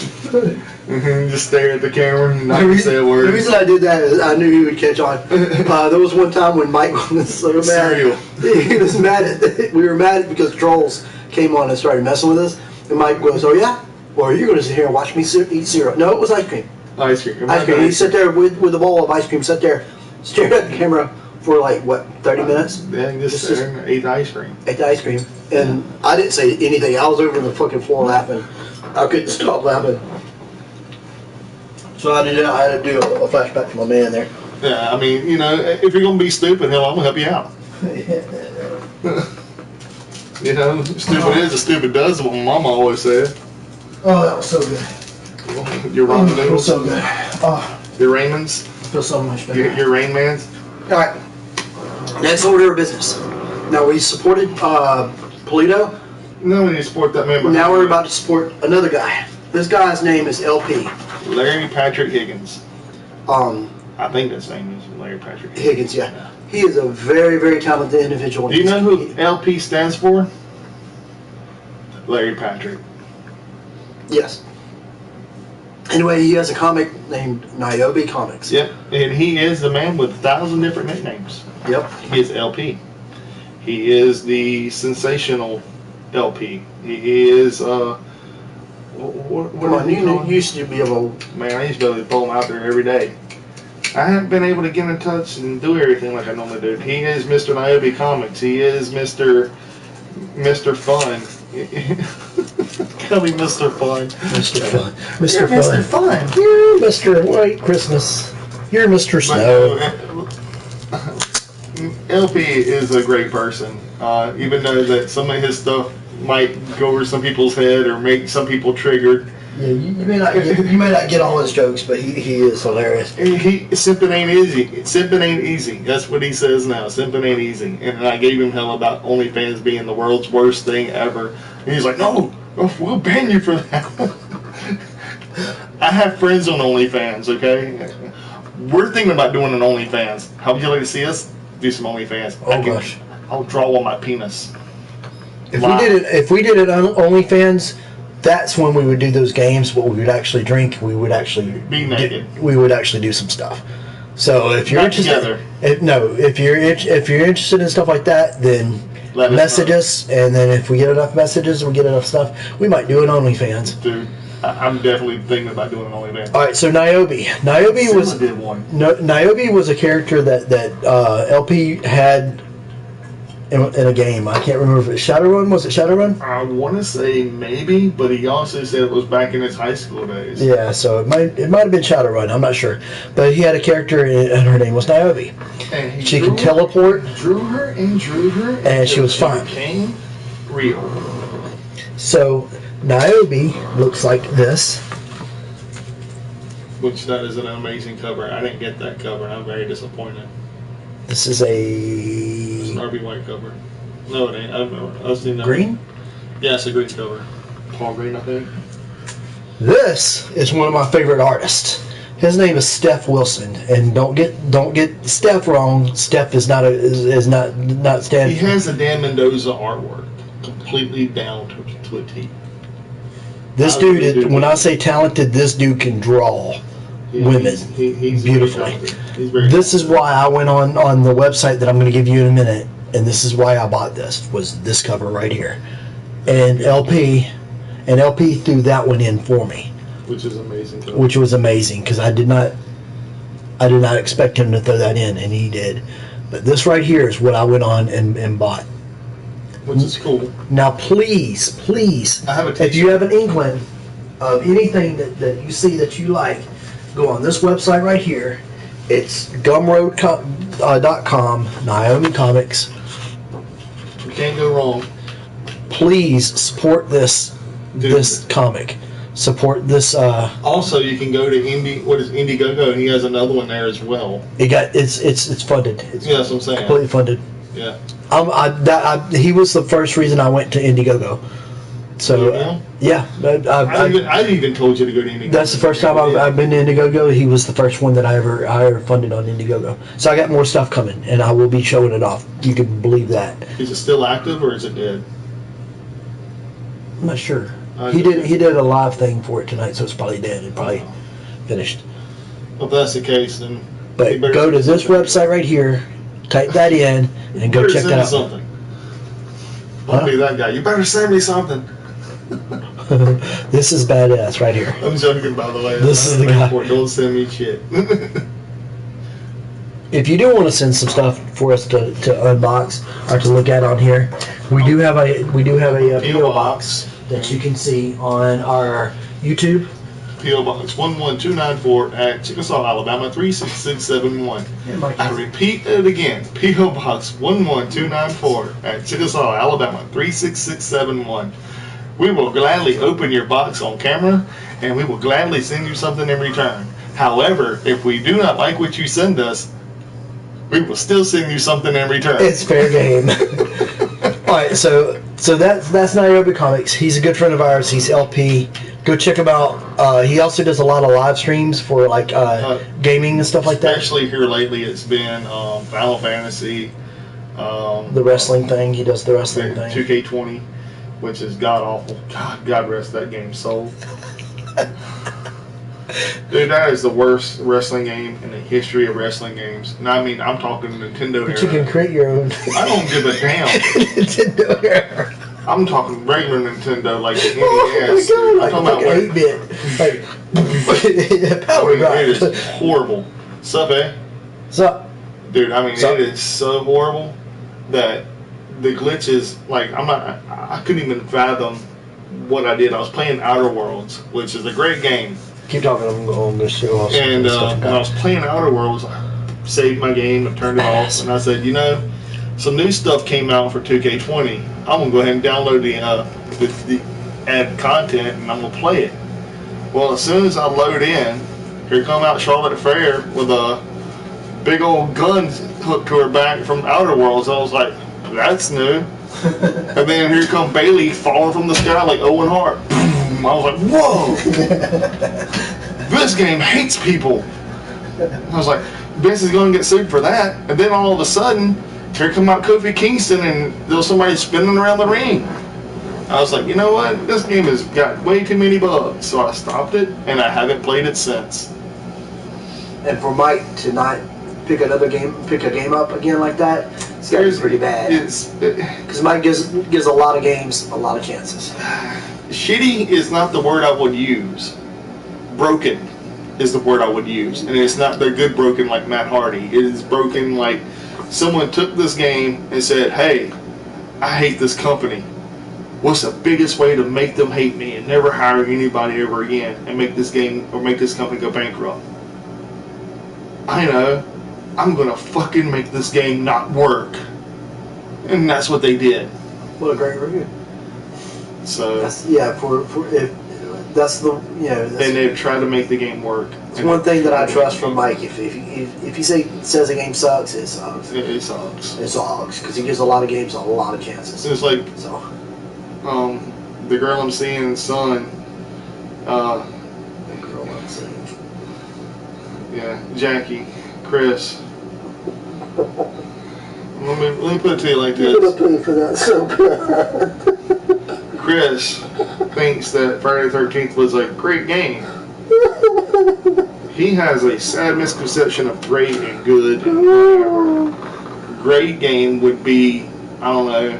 just stare at the camera and not say a word. The reason I did that is I knew he would catch on. There was one time when Mike was so mad. Cereal. He was mad at. We were mad because trolls came on and started messing with us. And Mike goes, "Oh yeah, well, you're going to sit here and watch me eat cereal?" No, it was ice cream. Ice cream. Ice cream. He sat there with a bowl of ice cream, sat there, stared at the camera for like, what, 30 minutes? Yeah, just ate the ice cream. Ate the ice cream. And I didn't say anything. I was over on the fucking floor laughing. I couldn't stop laughing. So I had to do a flashback to my man there. Yeah, I mean, you know, if you're going to be stupid, hell, I'm going to help you out. You know, stupid is as stupid does, what my mama always said. Oh, that was so good. Your ramen noodles? It was so good. Oh, your Raymonds? Feels so much better. Your Rain Mans? Alright. Next order of business. Now we supported Polito. No, we need to support that member. Now we're about to support another guy. This guy's name is LP. Larry Patrick Higgins. I think his name is Larry Patrick Higgins, yeah. He is a very, very talented individual. Do you know who LP stands for? Larry Patrick. Yes. Anyway, he has a comic named Niobe Comics. Yep, and he is the man with 1,000 different nicknames. Yep. He is LP. He is the sensational LP. He is, Come on, you used to be able to... Man, I used to be able to throw him out there every day. I haven't been able to get in touch and do everything like I normally do. He is Mr. Niobe Comics. He is Mr. Fun. Call me Mr. Fun. Mr. Fun. Mr. Mr. Fun. You're Mr. White Christmas. You're Mr. Snow. LP is a great person. Even though that some of his stuff might go over some people's head or make some people triggered. Yeah, you may not get all his jokes, but he is hilarious. Simping ain't easy. Simping ain't easy. That's what he says now. Simping ain't easy. And I gave him hell about OnlyFans being the world's worst thing ever. And he's like, no, we'll ban you for that. I have friends on OnlyFans, okay? We're thinking about doing an OnlyFans. How would you like to see us do some OnlyFans? Oh, gosh. I'll draw on my penis. If we did it on OnlyFans, that's when we would do those games. What we would actually drink, we would actually be naked. We would actually do some stuff. So if you're interested, if you're interested in stuff like that, then message us, and then if we get enough messages, we get enough stuff, we might do an OnlyFans. Dude, I'm definitely thinking about doing an OnlyFans. All right, so Niobe was a character that LP had in a game. I can't remember if it's Shadowrun. Was it Shadowrun? I want to say maybe, but he also said it was back in his high school days. Yeah, so it might have been Shadowrun. I'm not sure, but he had a character and her name was Niobe. And she could teleport. Drew her, and she was fine. Became real. So Niobe looks like this. Which that is an amazing cover. I didn't get that cover, and I'm very disappointed. This is It's an RB White cover. No, it ain't. I've seen that. Green? Yeah, it's a green cover. Paul Green, I think. This is one of my favorite artists. His name is Steph Wilson, and don't get Steph wrong. Steph is not standing. He has the Dan Mendoza artwork completely down to a T. This dude, when I say talented, this dude can draw women he's beautifully. This is why I went on the website that I'm going to give you in a minute, and this is why I bought was this cover right here, and LP threw that one in for me, which is amazing. Which was amazing because I did not expect him to throw that in, and he did. But this right here is what I went on and bought. Which is cool. Now, please, if you have an inkling of anything that you see that you like, go on this website right here. It's gumroad.com, Naomi Comics. You can't go wrong. Please support this comic. Support this. Also, you can go to Indiegogo, and he has another one there as well. It's funded. Yeah, that's what I'm saying. Completely funded. Yeah. He was the first reason I went to Indiegogo. So yeah, I didn't even told you to go to Indiegogo. That's the first time I've been to Indiegogo. He was the first one that I ever funded on Indiegogo. So I got more stuff coming, and I will be showing it off. You can believe that. Is it still active or is it dead? I'm not sure. He did a live thing for it tonight, so it's probably dead and probably finished. Well, if that's the case, then. But go to this website right here, type that in, and go check that out. Something. Don't be that guy. You better send me something. This is badass right here. I'm joking, by the way. This is the guy. Don't send me shit. If you do want to send some stuff for us to unbox or to look at on here, we do have a PO box that you can see on our YouTube. PO Box 11294 at Chickasaw, Alabama 36671. I repeat it again. PO Box 11294 at Chickasaw, Alabama 36671. We will gladly open your box on camera, and we will gladly send you something in return. However, if we do not like what you send us, we will still send you something in return. It's fair game. All right, so that's Niobe Comics. He's a good friend of ours. He's LP. Go check him out. He also does a lot of live streams for like gaming and stuff like that. Especially here lately, it's been Final Fantasy. The wrestling thing. He does the wrestling thing. 2K20, which is god awful. God rest that game's soul. Dude, that is the worst wrestling game in the history of wrestling games. And I mean, I'm talking Nintendo era. But you can create your own. I don't give a damn. Nintendo era. I'm talking regular Nintendo, like the NES. Oh my God, I'm talking about 8-bit. Power it is horrible. Sup, eh? Sup? Dude, I mean, it is so horrible that the glitches, like, I couldn't even fathom what I did. I was playing Outer Worlds, which is a great game. Keep talking, I'm going to show off. And when I was playing Outer Worlds, I saved my game and turned it off, and I said, you know, some new stuff came out for 2K20. I'm going to go ahead and download the add content, and I'm going to play it. Well, as soon as I load in, here come out Charlotte Fair with a big old gun hooked to her back from Outer Worlds. I was like, that's new. And then here come Bailey falling from the sky like Owen Hart. I was like, whoa! This game hates people. I was like, Vince is going to get sued for that. And then all of a sudden, here come out Kofi Kingston and there was somebody spinning around the ring. I was like, you know what? This game has got way too many bugs. So I stopped it, and I haven't played it since. And for Mike to not pick a game up again like that, it's got to be pretty bad. Because Mike gives a lot of games a lot of chances. Shitty is not the word I would use. Broken is the word I would use. And it's not the good broken like Matt Hardy. It is broken like someone took this game and said, hey, I hate this company. What's the biggest way to make them hate me and never hire anybody ever again and make this game or make this company go bankrupt? I know. I'm gonna fucking make this game not work. And that's what they did. What a great review. So that's, yeah, for if that's the and they've tried to make the game work. It's one thing that I trust from Mike. If he says a game sucks, it sucks. It sucks. It sucks because he gives a lot of games a lot of chances. It's like so. The girl I'm seeing, son. The girl I'm seeing. Yeah, Jackie, Chris. Let me put it to you like this. You're gonna pay for that so bad. Chris thinks that Friday the 13th was a great game. He has a sad misconception of great and good. And great game would be, I don't know.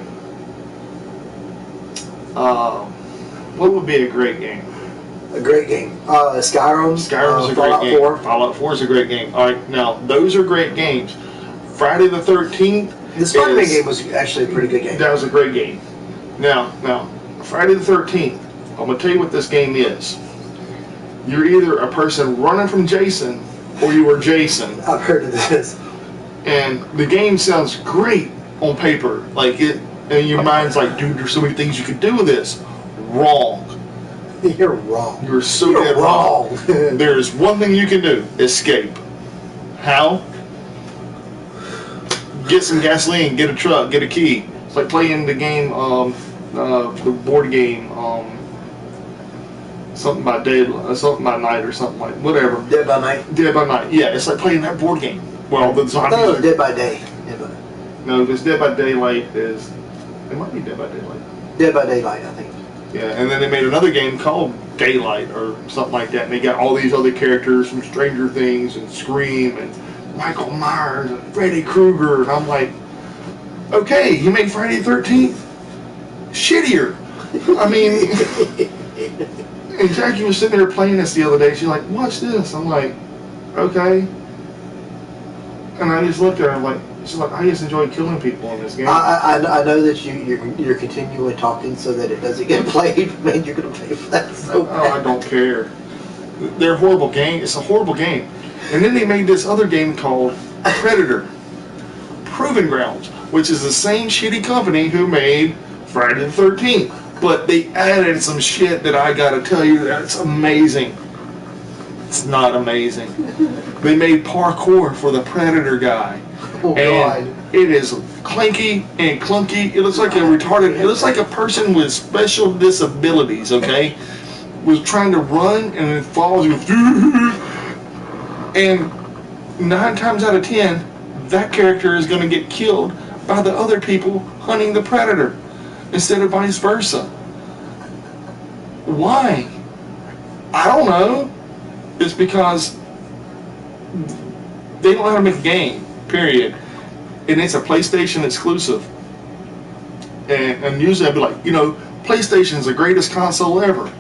What would be a great game? A great game. Skyrim. Skyrim's a Fallout great game. 4. Fallout 4 is a great game. All right, now those are great games. Friday the 13th. The Spider-Man game was actually a pretty good game. That was a great game. Now, Friday the 13th. I'm gonna tell you what this game is. You're either a person running from Jason, or you are Jason. I've heard of this. And the game sounds great on paper, like it, and your mind's like, dude, there's so many things you could do with this. Wrong. You're wrong. You're so dead wrong. There's one thing you can do: escape. How? Get some gasoline, get a truck, get a key. It's like playing the game, the board game, something by day, something by night, or something like whatever. Dead by Night. Dead by Night. Yeah, it's like playing that board game. Well, the zombies. I thought it was Dead by Day. No, because Dead by Daylight is. It might be Dead by Daylight. Dead by Daylight, I think. Yeah, and then they made another game called Daylight or something like that, and they got all these other characters from Stranger Things and Scream and Michael Myers and Freddy Krueger, and I'm like, okay, you made Friday the 13th shittier. I mean, and Jackie was sitting there playing this the other day. She's like, watch this. I'm like, okay. And I just looked at her. I'm like, she's like, I just enjoy killing people in this game. I know that you're continually talking so that it doesn't get played. Man, you're gonna pay for that so bad. Oh, I don't care. They're a horrible game. It's a horrible game. And then they made this other game called Predator, Proving Grounds, which is the same shitty company who made Friday the 13th. But they added some shit that I gotta tell you, that's amazing. It's not amazing. They made parkour for the Predator guy. Oh, and God. it is clanky and clunky. It looks like a retarded, it looks like a person with special disabilities, okay? Was trying to run and it falls. And 9 times out of 10, that character is going to get killed by the other people hunting the predator instead of vice versa. Why? I don't know. It's because they don't know how to make a game, period. And it's a PlayStation exclusive. And usually I'd be like, PlayStation's the greatest console ever.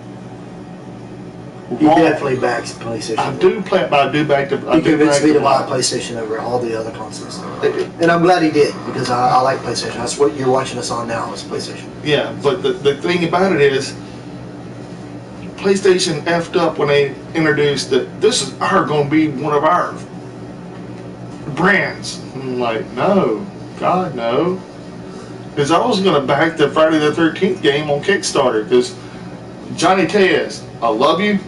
He definitely backs PlayStation. I do play it, but I do back to. He convinced me to buy a PlayStation over all the other consoles. And I'm glad he did, because I like PlayStation. That's what you're watching us on now, is PlayStation. Yeah, but the thing about it is, PlayStation effed up when they introduced that this is going to be one of our brands. I'm like, no, God, no. Because I was going to back the Friday the 13th game on Kickstarter, because Johnny Tez, I love you.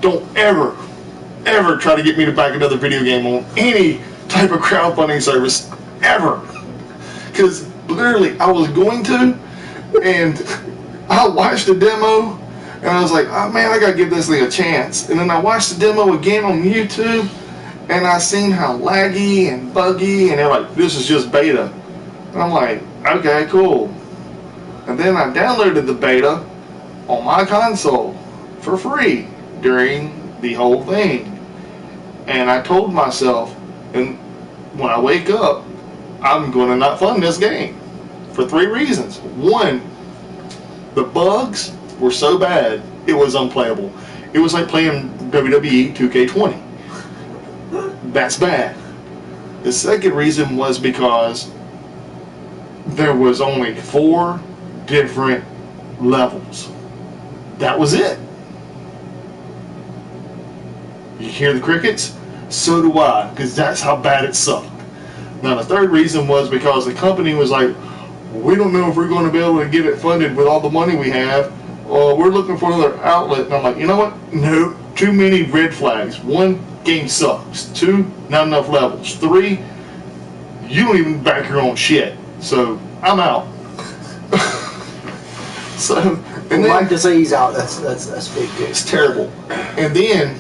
Don't ever try to get me to back another video game on any type of crowdfunding service, ever. Because literally, I was going to, and I watched the demo, and I was like, oh man, I gotta give this thing a chance. And then I watched the demo again on YouTube, and I seen how laggy and buggy, and they're like, this is just beta. And I'm like, okay, cool. And then I downloaded the beta on my console for free during the whole thing. And I told myself, and when I wake up, I'm going to not fund this game for 3 reasons. 1, the bugs were so bad, it was unplayable. It was like playing WWE 2K20. That's bad. The second reason was because there was only 4 different levels. That was it. You hear the crickets? So do I, because that's how bad it sucked. Now the third reason was because the company was like, we don't know if we're going to be able to get it funded with all the money we have. We're looking for another outlet. And I'm like, you know what? No, too many red flags. 1, game sucks. 2, not enough levels. 3, you don't even back your own shit. So I'm out. And Mike to say he's out. That's big too. It's terrible. And then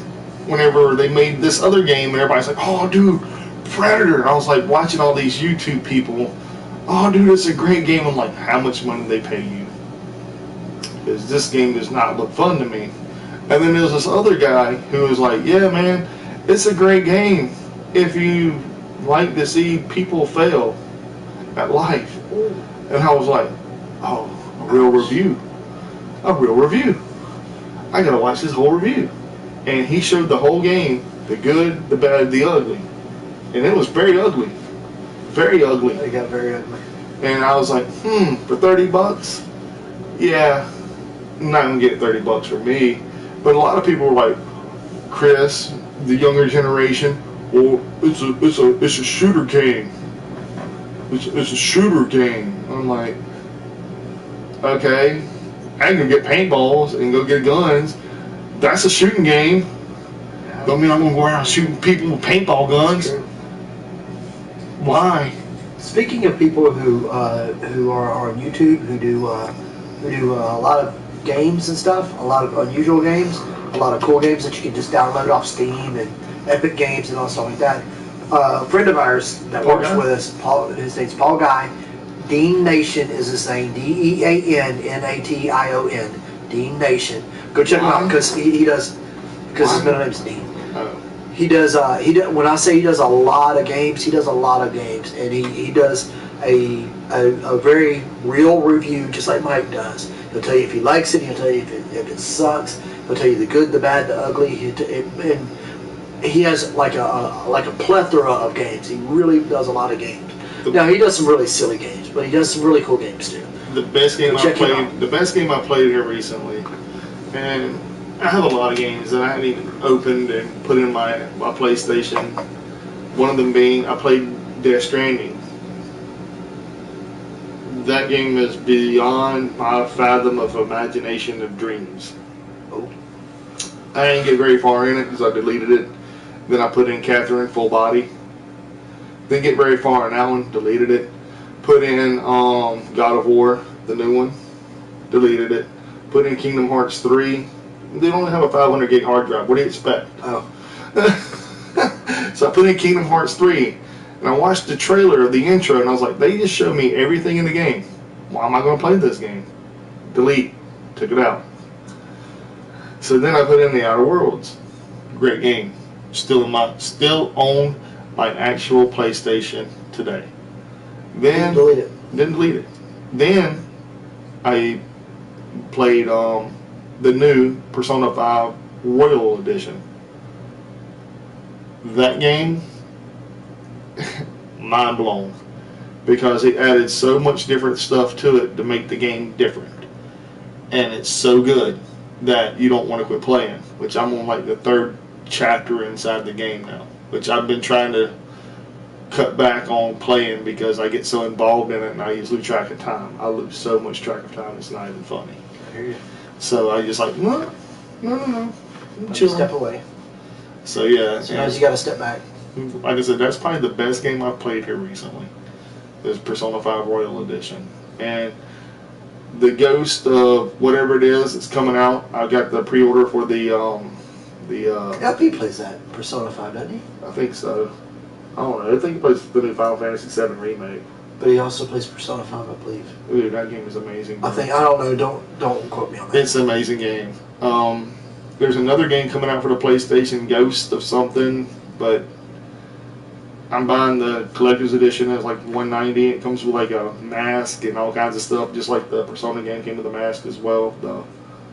whenever they made this other game, and everybody's like, oh, dude, Predator. I was like watching all these YouTube people. Oh, dude, it's a great game. I'm like, how much money do they pay you? Because this game does not look fun to me. And then there's this other guy who was like, yeah, man, it's a great game if you like to see people fail at life. And I was like, oh, a real review. A real review. I gotta watch this whole review. And he showed the whole game, the good, the bad, the ugly. And it was very ugly. Very ugly. It got very ugly. And I was like, for $30? Yeah, I'm not gonna get $30 from me. But a lot of people were like, Chris, the younger generation, well, it's a shooter game. It's a shooter game. I'm like, okay, I can go get paintballs and go get guns. That's a shooting game. Don't mean I'm gonna go around shooting people with paintball guns. Why? Speaking of people who are on YouTube, who do a lot of games and stuff, a lot of unusual games, a lot of cool games that you can just download off Steam and Epic Games and all stuff like that. A friend of ours that works with us, Paul, his name's Paul Guy. Dean Nation is his name. DeanNation. Dean Nation. Go check him out because he does. Because his middle name's Dean. Oh. He does. When I say he does a lot of games, he does a lot of games, and he does a very real review, just like Mike does. He'll tell you if he likes it. He'll tell you if it sucks. He'll tell you the good, the bad, the ugly. And he has like a plethora of games. He really does a lot of games. Now he does some really silly games, but he does some really cool games too. The best game I played here recently, and I have a lot of games that I haven't even opened and put in my PlayStation. One of them being I played Death Stranding. That game is beyond my fathom of imagination of dreams. Oh. I didn't get very far in it because I deleted it. Then I put in Catherine Full Body. Didn't get very far in that one. Deleted it. Put in God of War, the new one. Deleted it. Put in Kingdom Hearts 3. They only have a 500 gig hard drive. What do you expect? Oh. So I put in Kingdom Hearts 3. And I watched the trailer of the intro and I was like, they just showed me everything in the game. Why am I going to play this game? Delete. Took it out. So then I put in the Outer Worlds. Great game. Still on my actual PlayStation today. Then didn't delete it. Then I played the new Persona 5 Royal Edition. That game, mind blown, because it added so much different stuff to it to make the game different, and it's so good that you don't want to quit playing. Which I'm on like the 3rd chapter inside the game now, which I've been trying to cut back on playing because I get so involved in it and I just lose track of time. I lose so much track of time, it's not even funny. I hear you. So I just like, no. Step away. So yeah. Sometimes you gotta step back. Like I said, that's probably the best game I've played here recently. Is Persona 5 Royal Edition. And the Ghost of whatever it is that's coming out, I got the pre-order for the LP plays that Persona 5, doesn't he? I think so. I don't know. I think he plays the new Final Fantasy VII Remake. But he also plays Persona 5, I believe. Dude, that game is amazing. I don't know. Don't quote me on that. It's an amazing game. There's another game coming out for the PlayStation, Ghost of something, but I'm buying the collector's edition. It's like $190. It comes with like a mask and all kinds of stuff, just like the Persona game came with a mask as well, the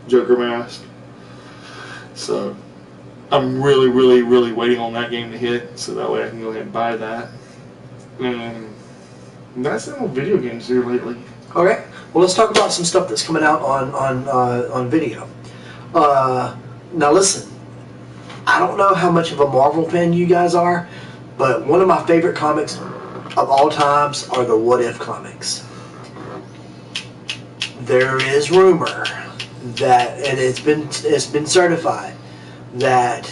Joker mask. So I'm really, really, really waiting on that game to hit, so that way I can go ahead and buy that. And that's no video games here lately. Okay. Well, let's talk about some stuff that's coming out on video. Now listen, I don't know how much of a Marvel fan you guys are, but one of my favorite comics of all times are the What If comics. There is rumor that, and it's been certified, that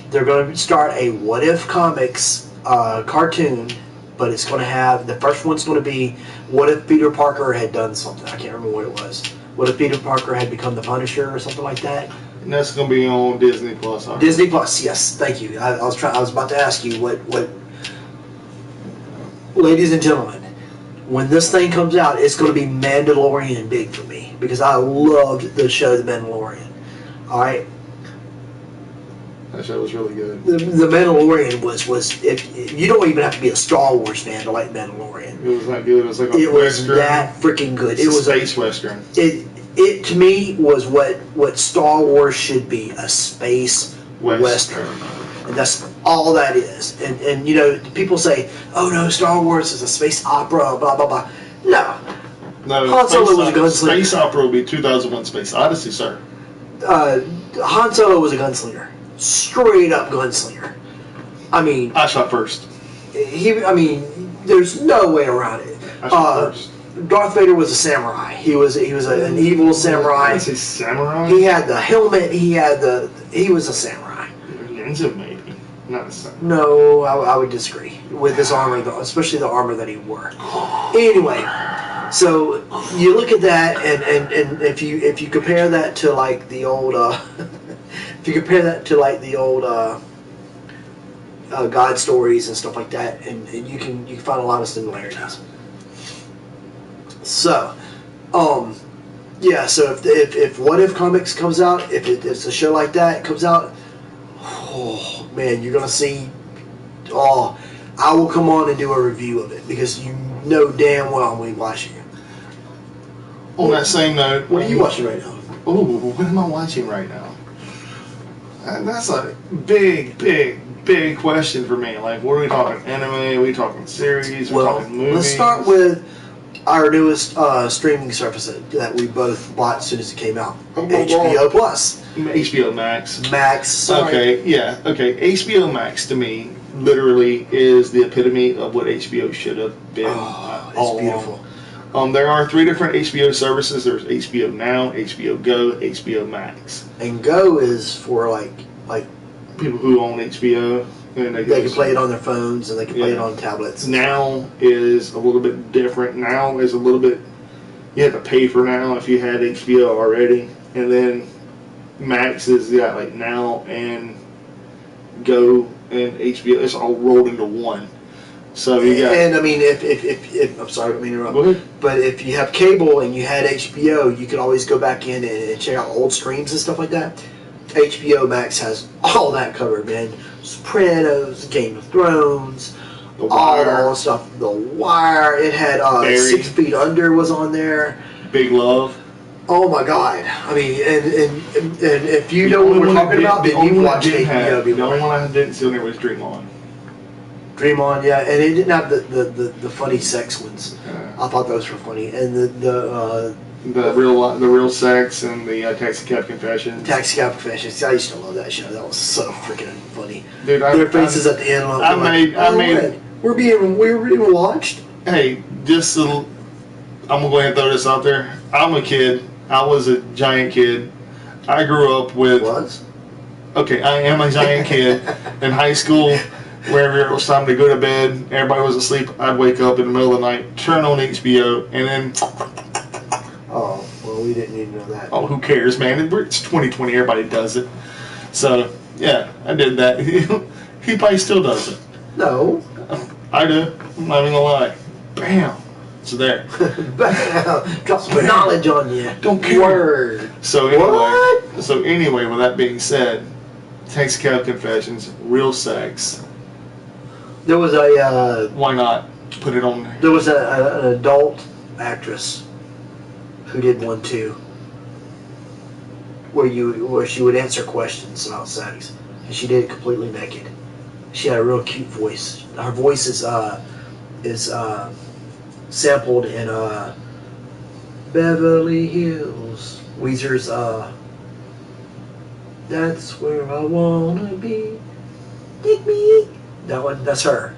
they're going to start a What If Comics cartoon, but it's going to have, the first one's going to be what if Peter Parker had done something. I can't remember what it was. What if Peter Parker had become the Punisher or something like that? And that's going to be on Disney Plus. Disney Plus, yes. Thank you. I was about to ask you what. Ladies and gentlemen, when this thing comes out, it's going to be Mandalorian big for me because I loved the show The Mandalorian. All right. That show was really good. The Mandalorian was if you don't even have to be a Star Wars fan to like Mandalorian. It was that good. It was like it was that freaking good. It was a space western. It to me was what Star Wars should be, a space western. And that's all that is. And you know, people say, oh no, Star Wars is a space opera, blah blah blah. No. Han Solo was a gunslinger. Space opera would be 2001 Space Odyssey, sir. Han Solo was a gunslinger. Straight up gunslinger. I mean, I shot first. There's no way around it. I shot first. Darth Vader was a samurai. He was an evil samurai. Was he samurai? He had the helmet. He was a samurai. Ninja, maybe. Not a samurai. No, I would disagree with his armor, though, especially the armor that he wore. Anyway, so you look at that, and if you compare that to like the old, if you compare that to like the old God stories and stuff like that, and you can find a lot of similarities. So, yeah. So if What If Comics comes out, if it's a show like that comes out, oh man, you're gonna see. Oh, I will come on and do a review of it because you know damn well I'm gonna be watching it. On that same note, what are you watching right now? Oh, what am I watching right now? That's a big question for me. Like, what are we talking? Anime? Are we talking series? Are we talking movies? Let's start with our newest streaming service that we both bought as soon as it came out. HBO Plus. HBO Max. Sorry. Okay, yeah. Okay, HBO Max to me literally is the epitome of what HBO should have been. It's beautiful. There are 3 different HBO services. There's HBO Now, HBO Go, HBO Max. And Go is for like people who own HBO. And they can play it on their phones and they can play it on tablets. Now is a little bit different. Now is a little bit, you have to pay for Now if you had HBO already. And then Max is like Now and Go and HBO. It's all rolled into one. So you got. And I mean, if I'm sorry, I don't mean to interrupt. Go ahead. But if you have cable and you had HBO, you could always go back in and check out old streams and stuff like that. HBO Max has all that covered, man. Sopranos, Game of Thrones, all that stuff. The Wire. It had 6 Feet Under was on there. Big Love. Oh my God! I mean, and if you know what we're talking about, then you watch HBO. The only one I didn't see on there was Dream On. Dream On, yeah, and it didn't have the funny sex ones. I thought those were funny, and the real sex and the Taxi Cab Confessions. Taxi Cab Confessions. I used to love that show. That was so freaking funny. Dude, their faces at the end. We're being watched. Hey, I'm gonna go ahead and throw this out there. I'm a kid. I was a giant kid. I grew up with. Was? Okay, I am a giant kid. In high school, wherever it was time to go to bed, everybody was asleep. I'd wake up in the middle of the night, turn on HBO, and then. Oh, well, we didn't need to know that. Oh, who cares, man? It's 2020. Everybody does it. So, yeah, I did that. He probably still does it. No. I do. I'm not even gonna lie. Bam. So there. Bam. Drop some knowledge on you. Don't care. Word. So anyway, with that being said, Taxi Cab Confessions, real sex. There was a. Why not put it on there? There was an adult actress who did one too, where she would answer questions about sex, and she did it completely naked. She had a real cute voice. Her voice is is sampled in Beverly Hills. Weezer's That's Where I Wanna Be. Take me. That one, that's her.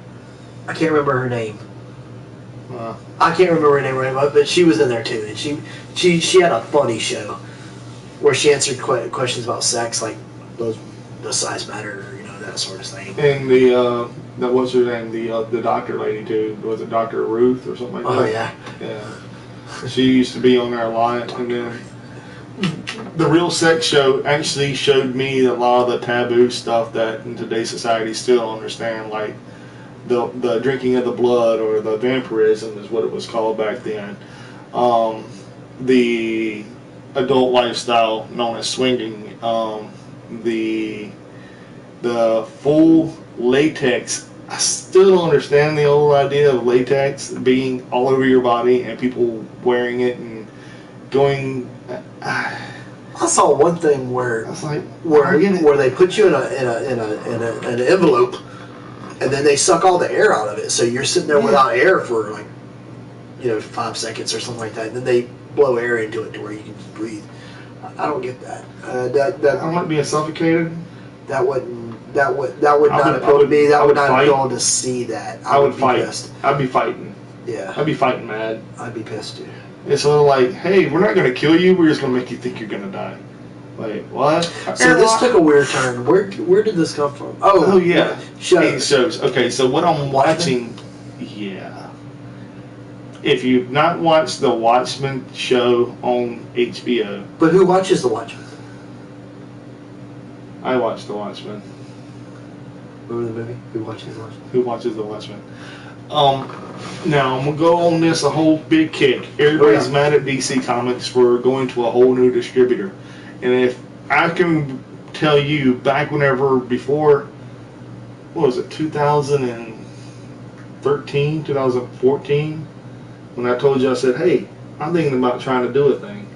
I can't remember her name. I can't remember her name right now, but she was in there too, and she had a funny show where she answered questions about sex, like does size matter, that sort of thing. And the what's her name? The doctor lady too. Was it Dr. Ruth or something like that? Oh yeah. Yeah. She used to be on there a lot, and then the Real Sex Show actually showed me a lot of the taboo stuff that in today's society still don't understand, like the drinking of the blood, or the vampirism is what it was called back then. The adult lifestyle known as swinging, the full latex. I still don't understand the old idea of latex being all over your body and people wearing it and going. I saw one thing where I was like, where they put you in an envelope, and then they suck all the air out of it, so you're sitting there without air for like 5 seconds or something like that, and then they blow air into it to where you can breathe. I don't get that. That I might be suffocated. That would not appeal to me. That would not appeal to see that. I would be fight. Pissed. I'd be fighting. Yeah. I'd be fighting mad. I'd be pissed too. It's a little like, hey, we're not going to kill you. We're just going to make you think you're going to die. Like, what? So this took a weird turn. Where did this come from? Oh yeah. Shows. Okay, so what I'm watching, yeah. If you've not watched the Watchmen show on HBO. But who watches the Watchmen? I watch the Watchmen. Remember the movie? Who watches the Watchmen? Who watches the Watchmen? Now I'm gonna go on this a whole big kick. Everybody's mad at DC Comics for going to a whole new distributor, and if I can tell you back before, what was it, 2013, 2014, when I told you, I said, hey, I'm thinking about trying to do a thing.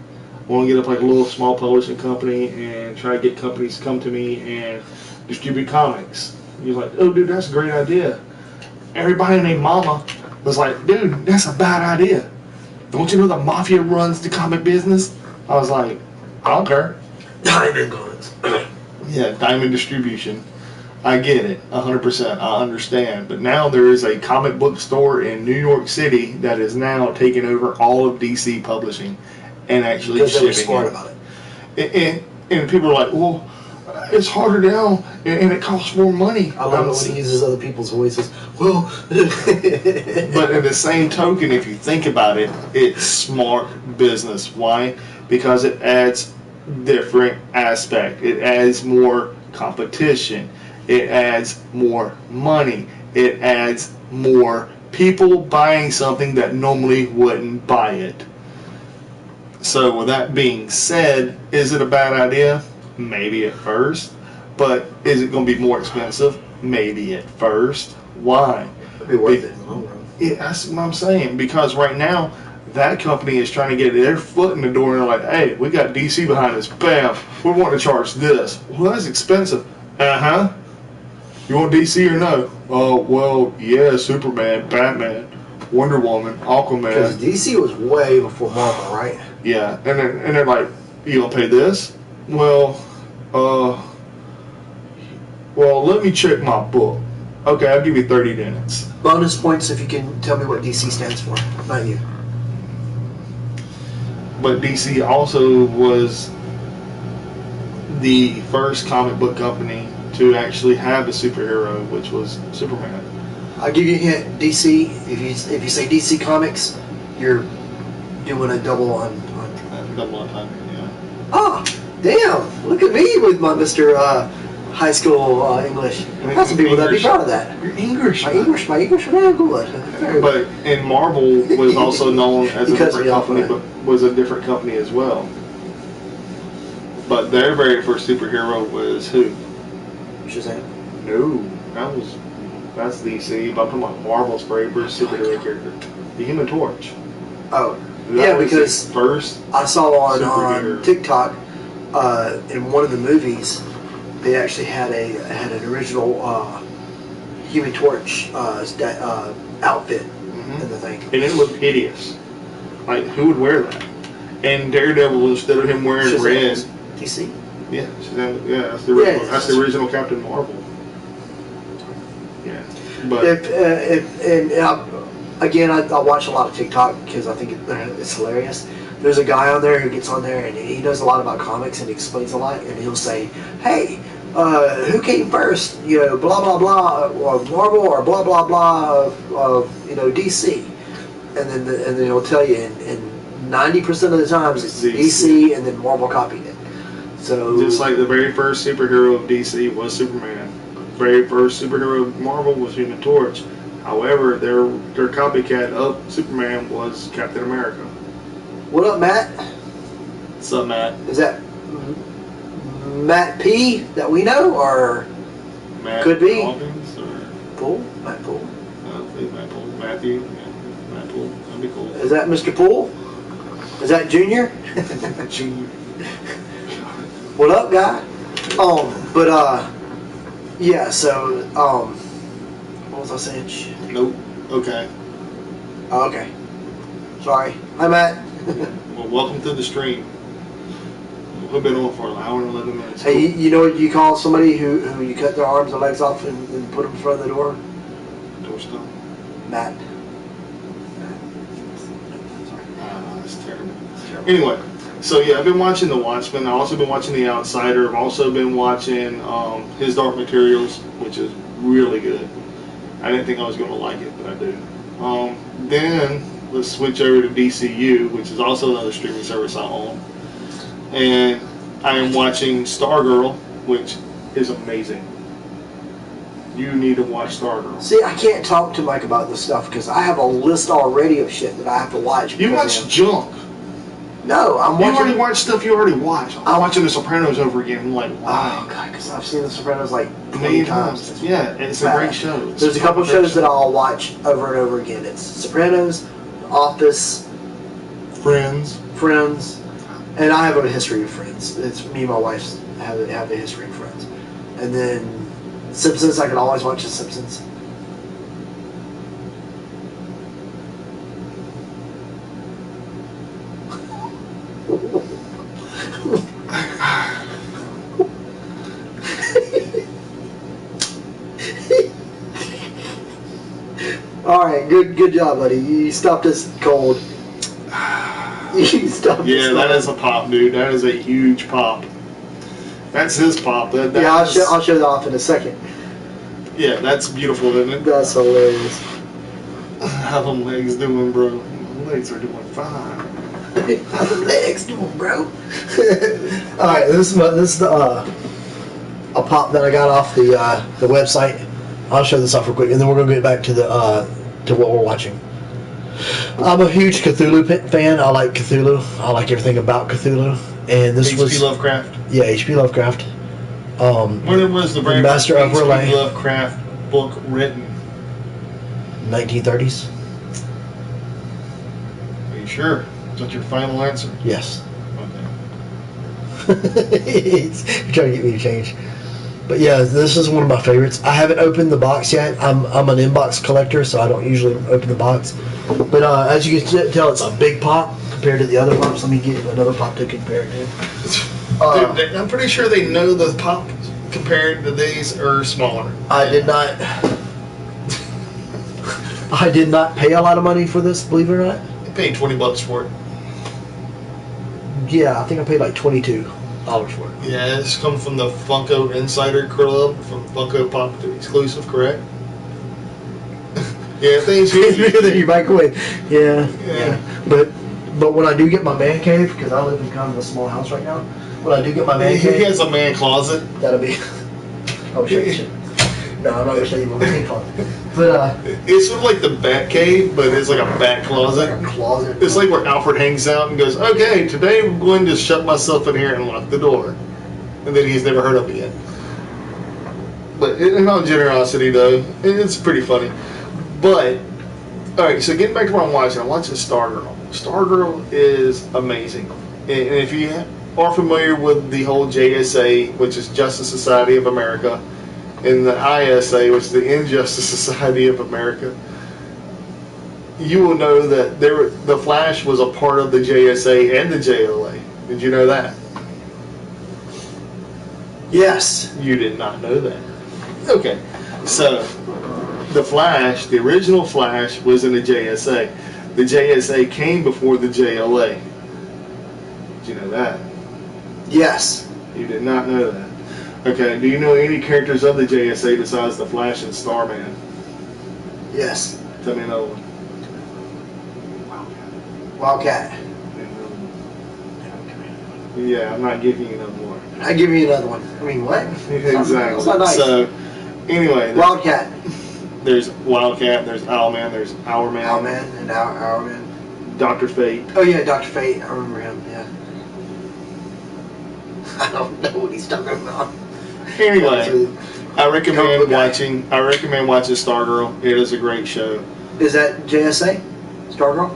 I want to get up like a little small publishing company and try to get companies to come to me and distribute comics. You're like, oh dude, that's a great idea. Everybody and their mama was like, dude, that's a bad idea. Don't you know the mafia runs the comic business? I was like, I don't care. Diamond guns. Yeah, Diamond Distribution. I get it, 100%. I understand. But now there is a comic book store in New York City that is now taking over all of DC publishing and actually because shipping they were smart it. about it. And people are like, well, it's harder now and it costs more money. I love it when he uses other people's voices. Well, but in the same token, if you think about it, it's smart business. Why? Because it adds different aspect. It adds more competition. It adds more money. It adds more people buying something that normally wouldn't buy it. So with that being said, is it a bad idea? Maybe at first. But is it going to be more expensive? Maybe at first. Why? It'd be worth it in the long run. Yeah, that's what I'm saying. Because right now, that company is trying to get their foot in the door and they're like, hey, we got DC behind us. Bam. We want to charge this. Well, that's expensive. Uh-huh. You want DC or no? Oh, well, yeah, Superman, Batman, Wonder Woman, Aquaman. Because DC was way before Marvel, right? Yeah, and they're like, you gonna pay this? Well, let me check my book. Okay, I'll give you 30 minutes. Bonus points if you can tell me what DC stands for. Not you. But DC also was the first comic book company to actually have a superhero, which was Superman. I'll give you a hint. DC, if you say DC Comics, you're doing a double on. Double on time, yeah. Oh, damn! Look at me with my Mr. High School English. Got some people that'd be proud of that. Your English. My English was very good. But and Marvel was also known as a Because different company, but was a different company as well. But their very first superhero was who? Shazam. No, that's DC. But I'm talking about Marvel's very first superhero character, the Human Torch. Oh, That yeah, was because his first I saw on superhero. TikTok in one of the movies they actually had an original Human Torch outfit in the thing. And it looked hideous. Like, who would wear that? And Daredevil, instead of him wearing red, DC. Yeah, that's the original. That's the original Captain Marvel. Yeah, but again, I watch a lot of TikTok because I think it's hilarious. There's a guy on there who gets on there and he knows a lot about comics and he explains a lot, and he'll say, "Hey, who came first? You know, blah blah blah, or Marvel, or blah blah blah of DC," and then he'll tell you, and 90% of the times it's DC, and then Marvel copied it. So just like the very first superhero of DC was Superman, the very first superhero of Marvel was Human Torch. However, their copycat of Superman was Captain America. What up, Matt? What's up, Matt? Is that Matt P that we know, or Matt could be Hawkins, or Poole? Matt Poole. Matt Poole. Matthew. Yeah, Matt Poole. That'd be cool. Is that Mr. Poole? Is that Junior? Junior. What up, guy? Yeah. So, what was I saying? Shit. Nope. Okay. Oh, okay. Sorry. Hi, Matt. Well, welcome to the stream. We've been on for an hour and 11 minutes. Hey, you know what you call somebody who you cut their arms and legs off and put them in front of the door? Doorstop. Matt. That's terrible. Anyway, so yeah, I've been watching The Watchmen. I've also been watching The Outsider. I've also been watching His Dark Materials, which is really good. I didn't think I was going to like it, but I do. Then let's switch over to DCU, which is also another streaming service I own. And I am watching Stargirl, which is amazing. You need to watch Stargirl. See, I can't talk to Mike about this stuff because I have a list already of shit that I have to watch. You watch junk. No, I'm watching. You already watched stuff you already watched. I'm watching The Sopranos over again. I'm like, why? Oh, God, because I've seen The Sopranos like 20 Many times. Yeah, it's a great show. There's a couple shows that I'll watch over and over again. It's Sopranos, Office, Friends. And I have a history of Friends. It's me and my wife have a history of Friends. And then Simpsons, I can always watch The Simpsons. All right, good job, buddy. You stopped us cold. You stopped us Yeah, that cold. is a pop, dude. That is a huge pop. That's his pop. Yeah, I'll show that off in a second. Yeah, that's beautiful, isn't it? That's hilarious. How them legs doing, bro? My legs are doing fine. How the legs doing, bro? All right, this is the a pop that I got off the website. I'll show this off real quick, and then we're gonna get back to the to what we're watching. I'm a huge Cthulhu fan. I like Cthulhu. I like everything about Cthulhu. And this was H.P. Lovecraft. Yeah, H.P. Lovecraft. When was the very Master first of H.P. Relay. Lovecraft book written? 1930s. Are you sure? Is that your final answer? Yes. Okay. You're trying to get me to change. But yeah, this is one of my favorites. I haven't opened the box yet. I'm an inbox collector, so I don't usually open the box. But as you can tell, it's a big pop compared to the other pops. Let me get another pop to compare it to. Dude, I'm pretty sure they know the pop compared to these are smaller. I did not pay a lot of money for this, believe it or not. I paid $20 for it. Yeah, I think I paid like $22 for it. Yeah, this comes from the Funko Insider Club from Funko Pop exclusive, correct? Yeah, things Bigger than your microwave. Yeah. But when I do get my man cave, because I live in kind of a small house right now, when I do get my man He cave, has a man closet. that'll be. I'll show you. No, I'm not gonna show you my man closet. But It's sort of like the Bat Cave, but it's like a bat closet. like a closet. It's like where Alfred hangs out and goes, okay, today I'm going to shut myself in here and lock the door. And then he's never heard of it yet. But in all generosity, though, it's pretty funny. But, alright, so getting back to what I'm watching Stargirl. Stargirl is amazing. And if you are familiar with the whole JSA, which is Justice Society of America, and the ISA, which is the Injustice Society of America, you will know that the Flash was a part of the JSA and the JLA. Did you know that? Yes. You did not know that. Okay, so the Flash, the original Flash, was in the JSA. The JSA came before the JLA. Did you know that? Yes. You did not know that. Okay, do you know any characters of the JSA besides the Flash and Starman? Yes. Tell me another one. Wildcat. Yeah, I'm not giving you no more. I give you another one. I mean, what? Exactly. That's not nice. So, anyway. Wildcat. There's Wildcat, there's Owlman, there's Hourman. Owlman and Hourman. Dr. Fate. Oh, yeah, Dr. Fate. I remember him, yeah. I don't know what he's talking about. Anyway, I recommend watching Stargirl. It is a great show. Is that JSA? Stargirl?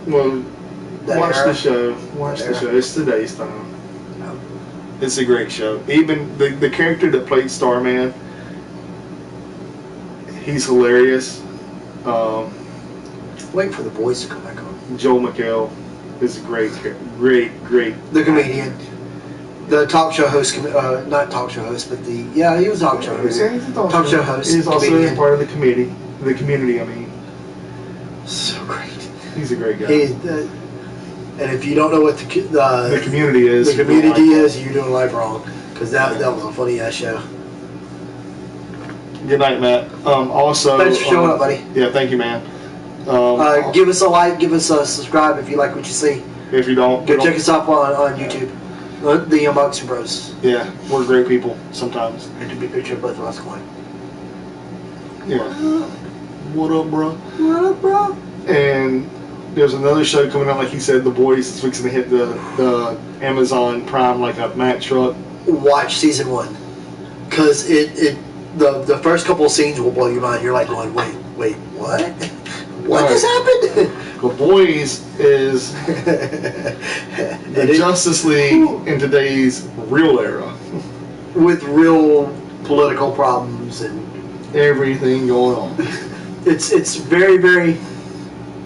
Well, watch era? the show. Watch the show. It's today's time. It's a great show. Even the character that played Starman, he's hilarious. Waiting for the boys to come back on. Joel McHale is a great. The comedian. The talk show host, not talk show host, but he was a talk show host. Yeah, he's a talk show host. He's also comedian. part of the community. The community, I mean. So great. He's a great guy. And if you don't know what the community is, you're doing life wrong. Because that was a funny ass show. Good night, Matt. Also, thanks for showing up, buddy. Yeah, thank you, man. Give us a like, give us a subscribe if you like what you see. If you don't, go check us out on YouTube. The Unboxing Bros. Yeah, we're great people sometimes. And to be a picture of both of us going. Yeah. What up, bro? What up, bro? And there's another show coming out, like he said, The Boys is fixing to hit the Amazon Prime like a Mack truck. Watch season 1, because the first couple of scenes will blow your mind. You're like going, wait, what? What just happened? The Boys is the Justice League in today's real era, with real political problems and everything going on. It's very, very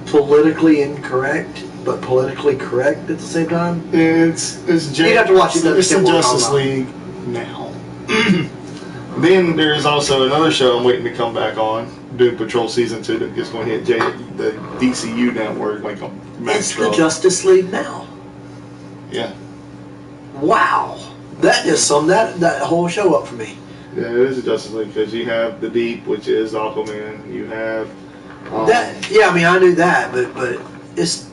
politically incorrect, but politically correct at the same time. It's you'd have to watch it. It's the Justice League now. Then there's also another show I'm waiting to come back on, Doom Patrol Season 2, that is going to hit the DCU network like a Max the Justice League now. Yeah. Wow. That just summed that whole show up for me. Yeah, it is a Justice League because you have the Deep, which is Aquaman. You have that. Yeah, I mean I knew that, but it's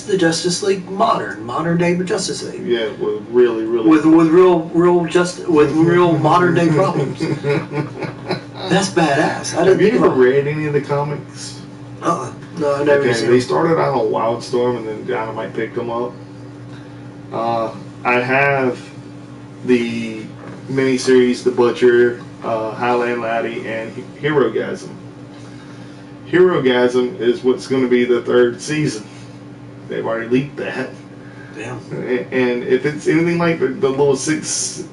the Justice League modern day Justice League. Yeah, with really with real modern day problems. That's badass. Have you ever read any of the comics? No, I never. Okay, they started out on Wildstorm and then Dynamite picked them up. I have the miniseries The Butcher, Highland Laddie, and Herogasm. Herogasm is what's going to be the 3rd season. They've already leaked that. Damn. And if it's anything like the little 6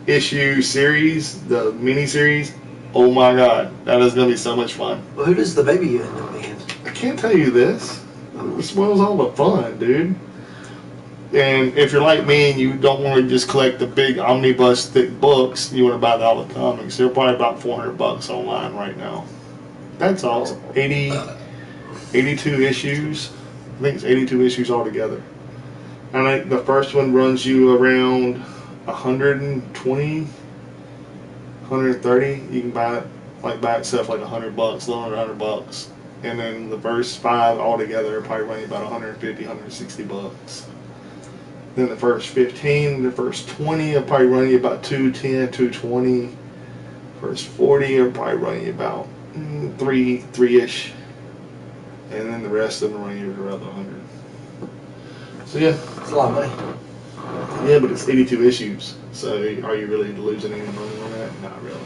issue series, the miniseries, oh my god, that is going to be so much fun. Well, who does the baby end up being? I can't tell you this. It spoils all the fun, dude. And if you're like me and you don't want to just collect the big omnibus thick books, you want to buy all the comics. They're probably about $400 online right now. That's awesome. 82 issues. I think it's 82 issues altogether. And I think the first one runs you around 120, 130. You can buy it by itself like $100, a little under $100. And then the first 5 altogether are probably running about 150, 160 bucks. Then the first 15, the first 20 are probably running you about 210, 220. First 40 are probably running you about 3-ish. And then the rest of them running you around 100. So yeah. It's a lot of money. Yeah, but it's 82 issues. So are you really losing any money on that? Not really.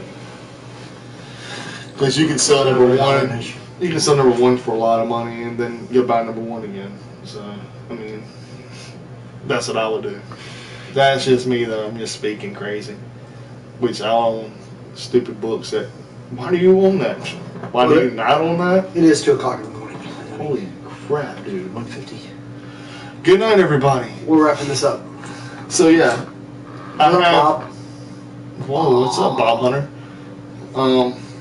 Because you can sell number 1. You can sell number 1 for a lot of money and then go buy number 1 again. So, I mean, that's what I would do. That's just me though. I'm just speaking crazy. Which I own stupid books that Why do you own that? Why do you not own that? It is 2 o'clock in the morning. Holy crap, dude. 1:50. Good night, everybody. We're wrapping this up. So, yeah. What's up, Bob? Whoa, what's up, Bob Hunter?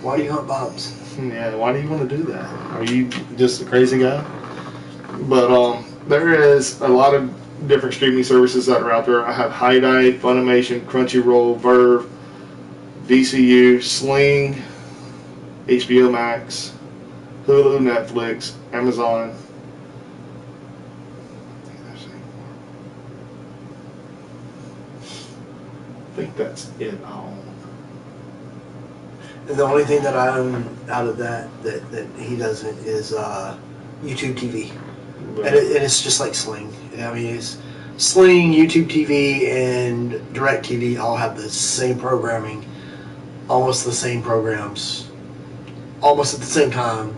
Why do you hunt Bobs? Yeah, why do you want to do that? Are you just a crazy guy? But there is a lot of different streaming services that are out there. I have Hideite, Funimation, Crunchyroll, Verve, DCU, Sling, HBO Max, Hulu, Netflix, Amazon. I think that's it. And the only thing that I own out of that he doesn't is YouTube TV. But, And it's just like Sling. I mean, it's Sling, YouTube TV, and DirecTV all have the same programming, almost the same programs, almost at the same time.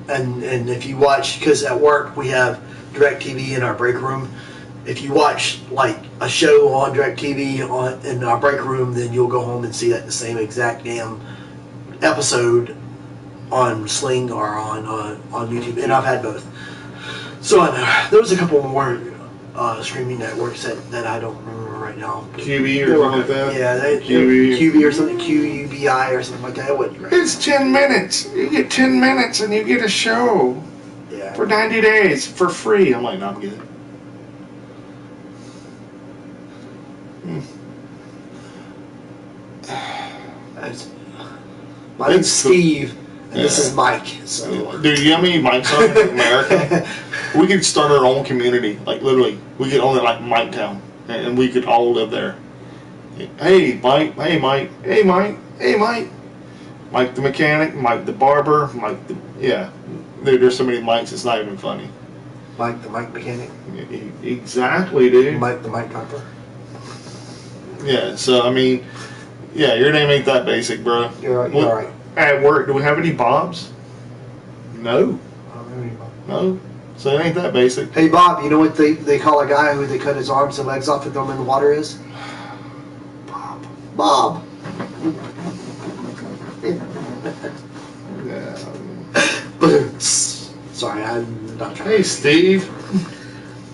And if you watch, because at work we have DirecTV in our break room. If you watch like a show on DirecTV in our break room, then you'll go home and see that the same exact damn episode on Sling or on YouTube. And I've had both. So I know there was a couple more streaming networks that I don't remember right now. QB or something like that? Yeah, QB. QB or something, QUBI or something like that. It wasn't great. It's 10 minutes. You get 10 minutes and you get a show for 90 days for free. I'm like, no, I'm good. My name's Steve, and this is Mike. So. Dude, you know how many Mikes are in America? We could start our own community. Like, literally. We could own it like Mike Town. And we could all live there. Hey, Mike. Hey, Mike. Hey, Mike. Hey, Mike. Mike the mechanic. Mike the barber. Mike the... Yeah. There's so many Mikes, it's not even funny. Mike the Mike mechanic. Exactly, dude. Mike the Mike dropper. Yeah, so, I mean... Yeah, your name ain't that basic, bro. You're right. At work, do we have any Bobs? No. I don't have any Bob. No. So it ain't that basic. Hey, Bob, you know what they call a guy who they cut his arms and legs off and throw him in the water is? Bob. Yeah. Sorry, I'm not trying. Hey, Steve.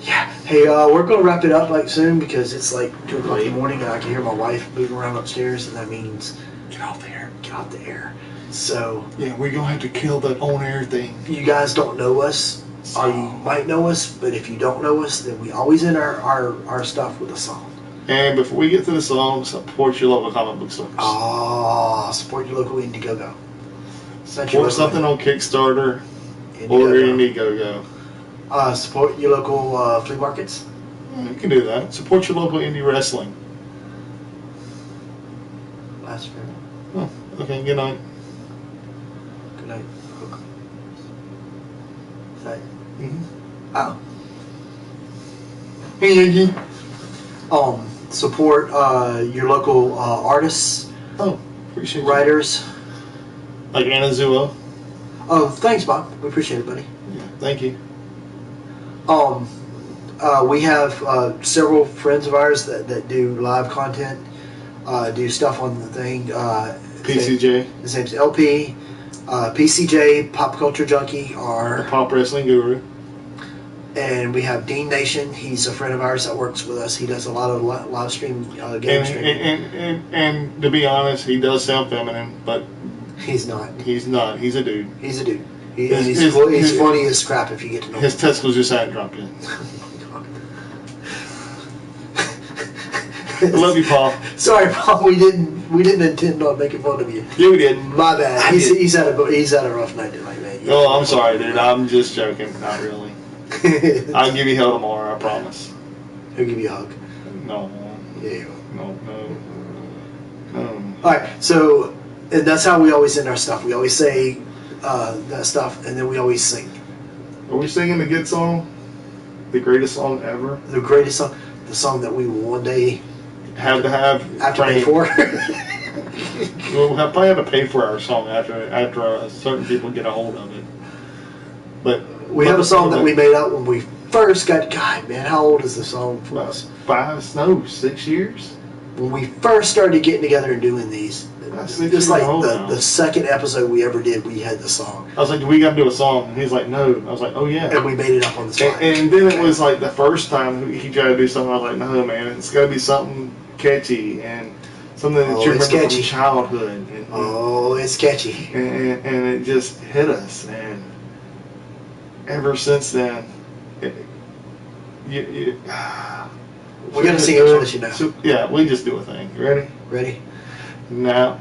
Yeah. Hey, we're gonna wrap it up like soon because it's like 2 o'clock in the morning and I can hear my wife moving around upstairs, and that means get off the air, get off the air. So yeah, we're gonna have to kill that on-air thing. You guys don't know us, or you might know us, but if you don't know us, then we always end our stuff with a song. And before we get to the song, support your local comic book stores. Support your local Indiegogo. Support something on Kickstarter or Indiegogo. Support your local flea markets. You can do that. Support your local indie wrestling. Last fair. Oh, okay. Good night. Good night. Is that? Oh. Support your local artists. Oh, appreciate writers. Like Anna Zuo. Oh, thanks, Bob. We appreciate it, buddy. Yeah, thank you. We have several friends of ours that do live content, do stuff on the thing. PCJ. His name's LP. PCJ, Pop Culture Junkie, the Pop Wrestling Guru. And we have Dean Nation. He's a friend of ours that works with us. He does a lot of live stream, game streaming. And to be honest, he does sound feminine, but he's not. He's not. He's a dude. He's a dude. He's funny as crap if you get to know him. His testicles just hadn't dropped yet. I love you, Paul. Sorry, Paul. We didn't intend on making fun of you. Yeah, we did. My bad. He's had a rough night tonight, man. Oh, I'm sorry, dude. I'm just joking. Not really. I'll give you hell tomorrow. I promise. He'll give you a hug. No. Yeah. No. All right. So, and that's how we always end our stuff. We always say that stuff, and then we always sing. Are we singing the good song? The greatest song ever? The greatest song. The song that we will one day have to have to pay for. We'll probably have to pay for our song after certain people get a hold of it. But we have a song that we made up when we first got. God, man, how old is the song for us? 6 years. when we first started getting together and doing these, just like the second episode we ever did, we had the song. I was like, we got to do a song. And he's like, no. I was like, oh, yeah. And we made it up on the spot. And then it was like the first time he tried to do something, I was like, no, man, it's got to be something catchy and something that you remember from childhood. And, it's catchy. And it just hit us. And ever since then, we're going to sing it to let you know. So, yeah, we just do a thing. You ready? Ready? No,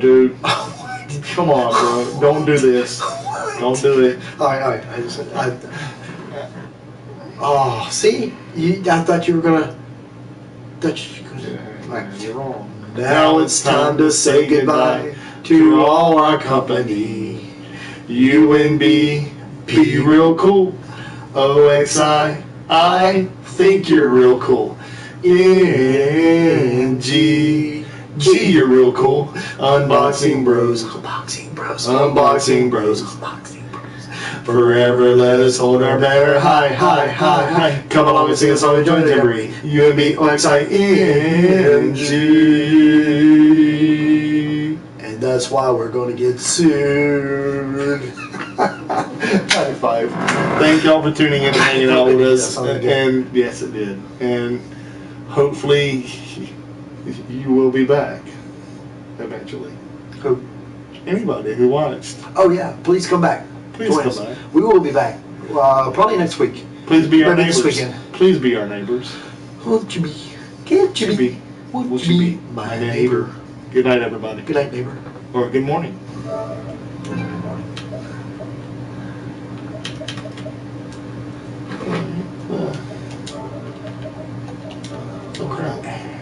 dude. Come on, bro. Don't do this. Don't do it. All right. See? I thought you were going to... You're wrong. Now it's time to say goodbye to all our company. UNB, be real cool. OXI, I think you're real cool. NG, G, you're real cool. Unboxing Bros. Unboxing Bros. Unboxing Bros. Unboxing Bros. Forever let us hold our banner high, high, high, high. Come along and sing a song and join Jamboree. UNB, OXI, NG. And that's why we're going to get sued. High five. Thank y'all for tuning in and hanging out with us. And yes, it did. And hopefully you will be back eventually. Who? Anybody who watched. Oh yeah, please come back. Please come back. We will be back. Probably next week. Please be our Maybe neighbors. this weekend. Please be our neighbors. Won't you be? Can't you be? Won't you be my neighbor? Good night, everybody. Good night, neighbor. Or good morning.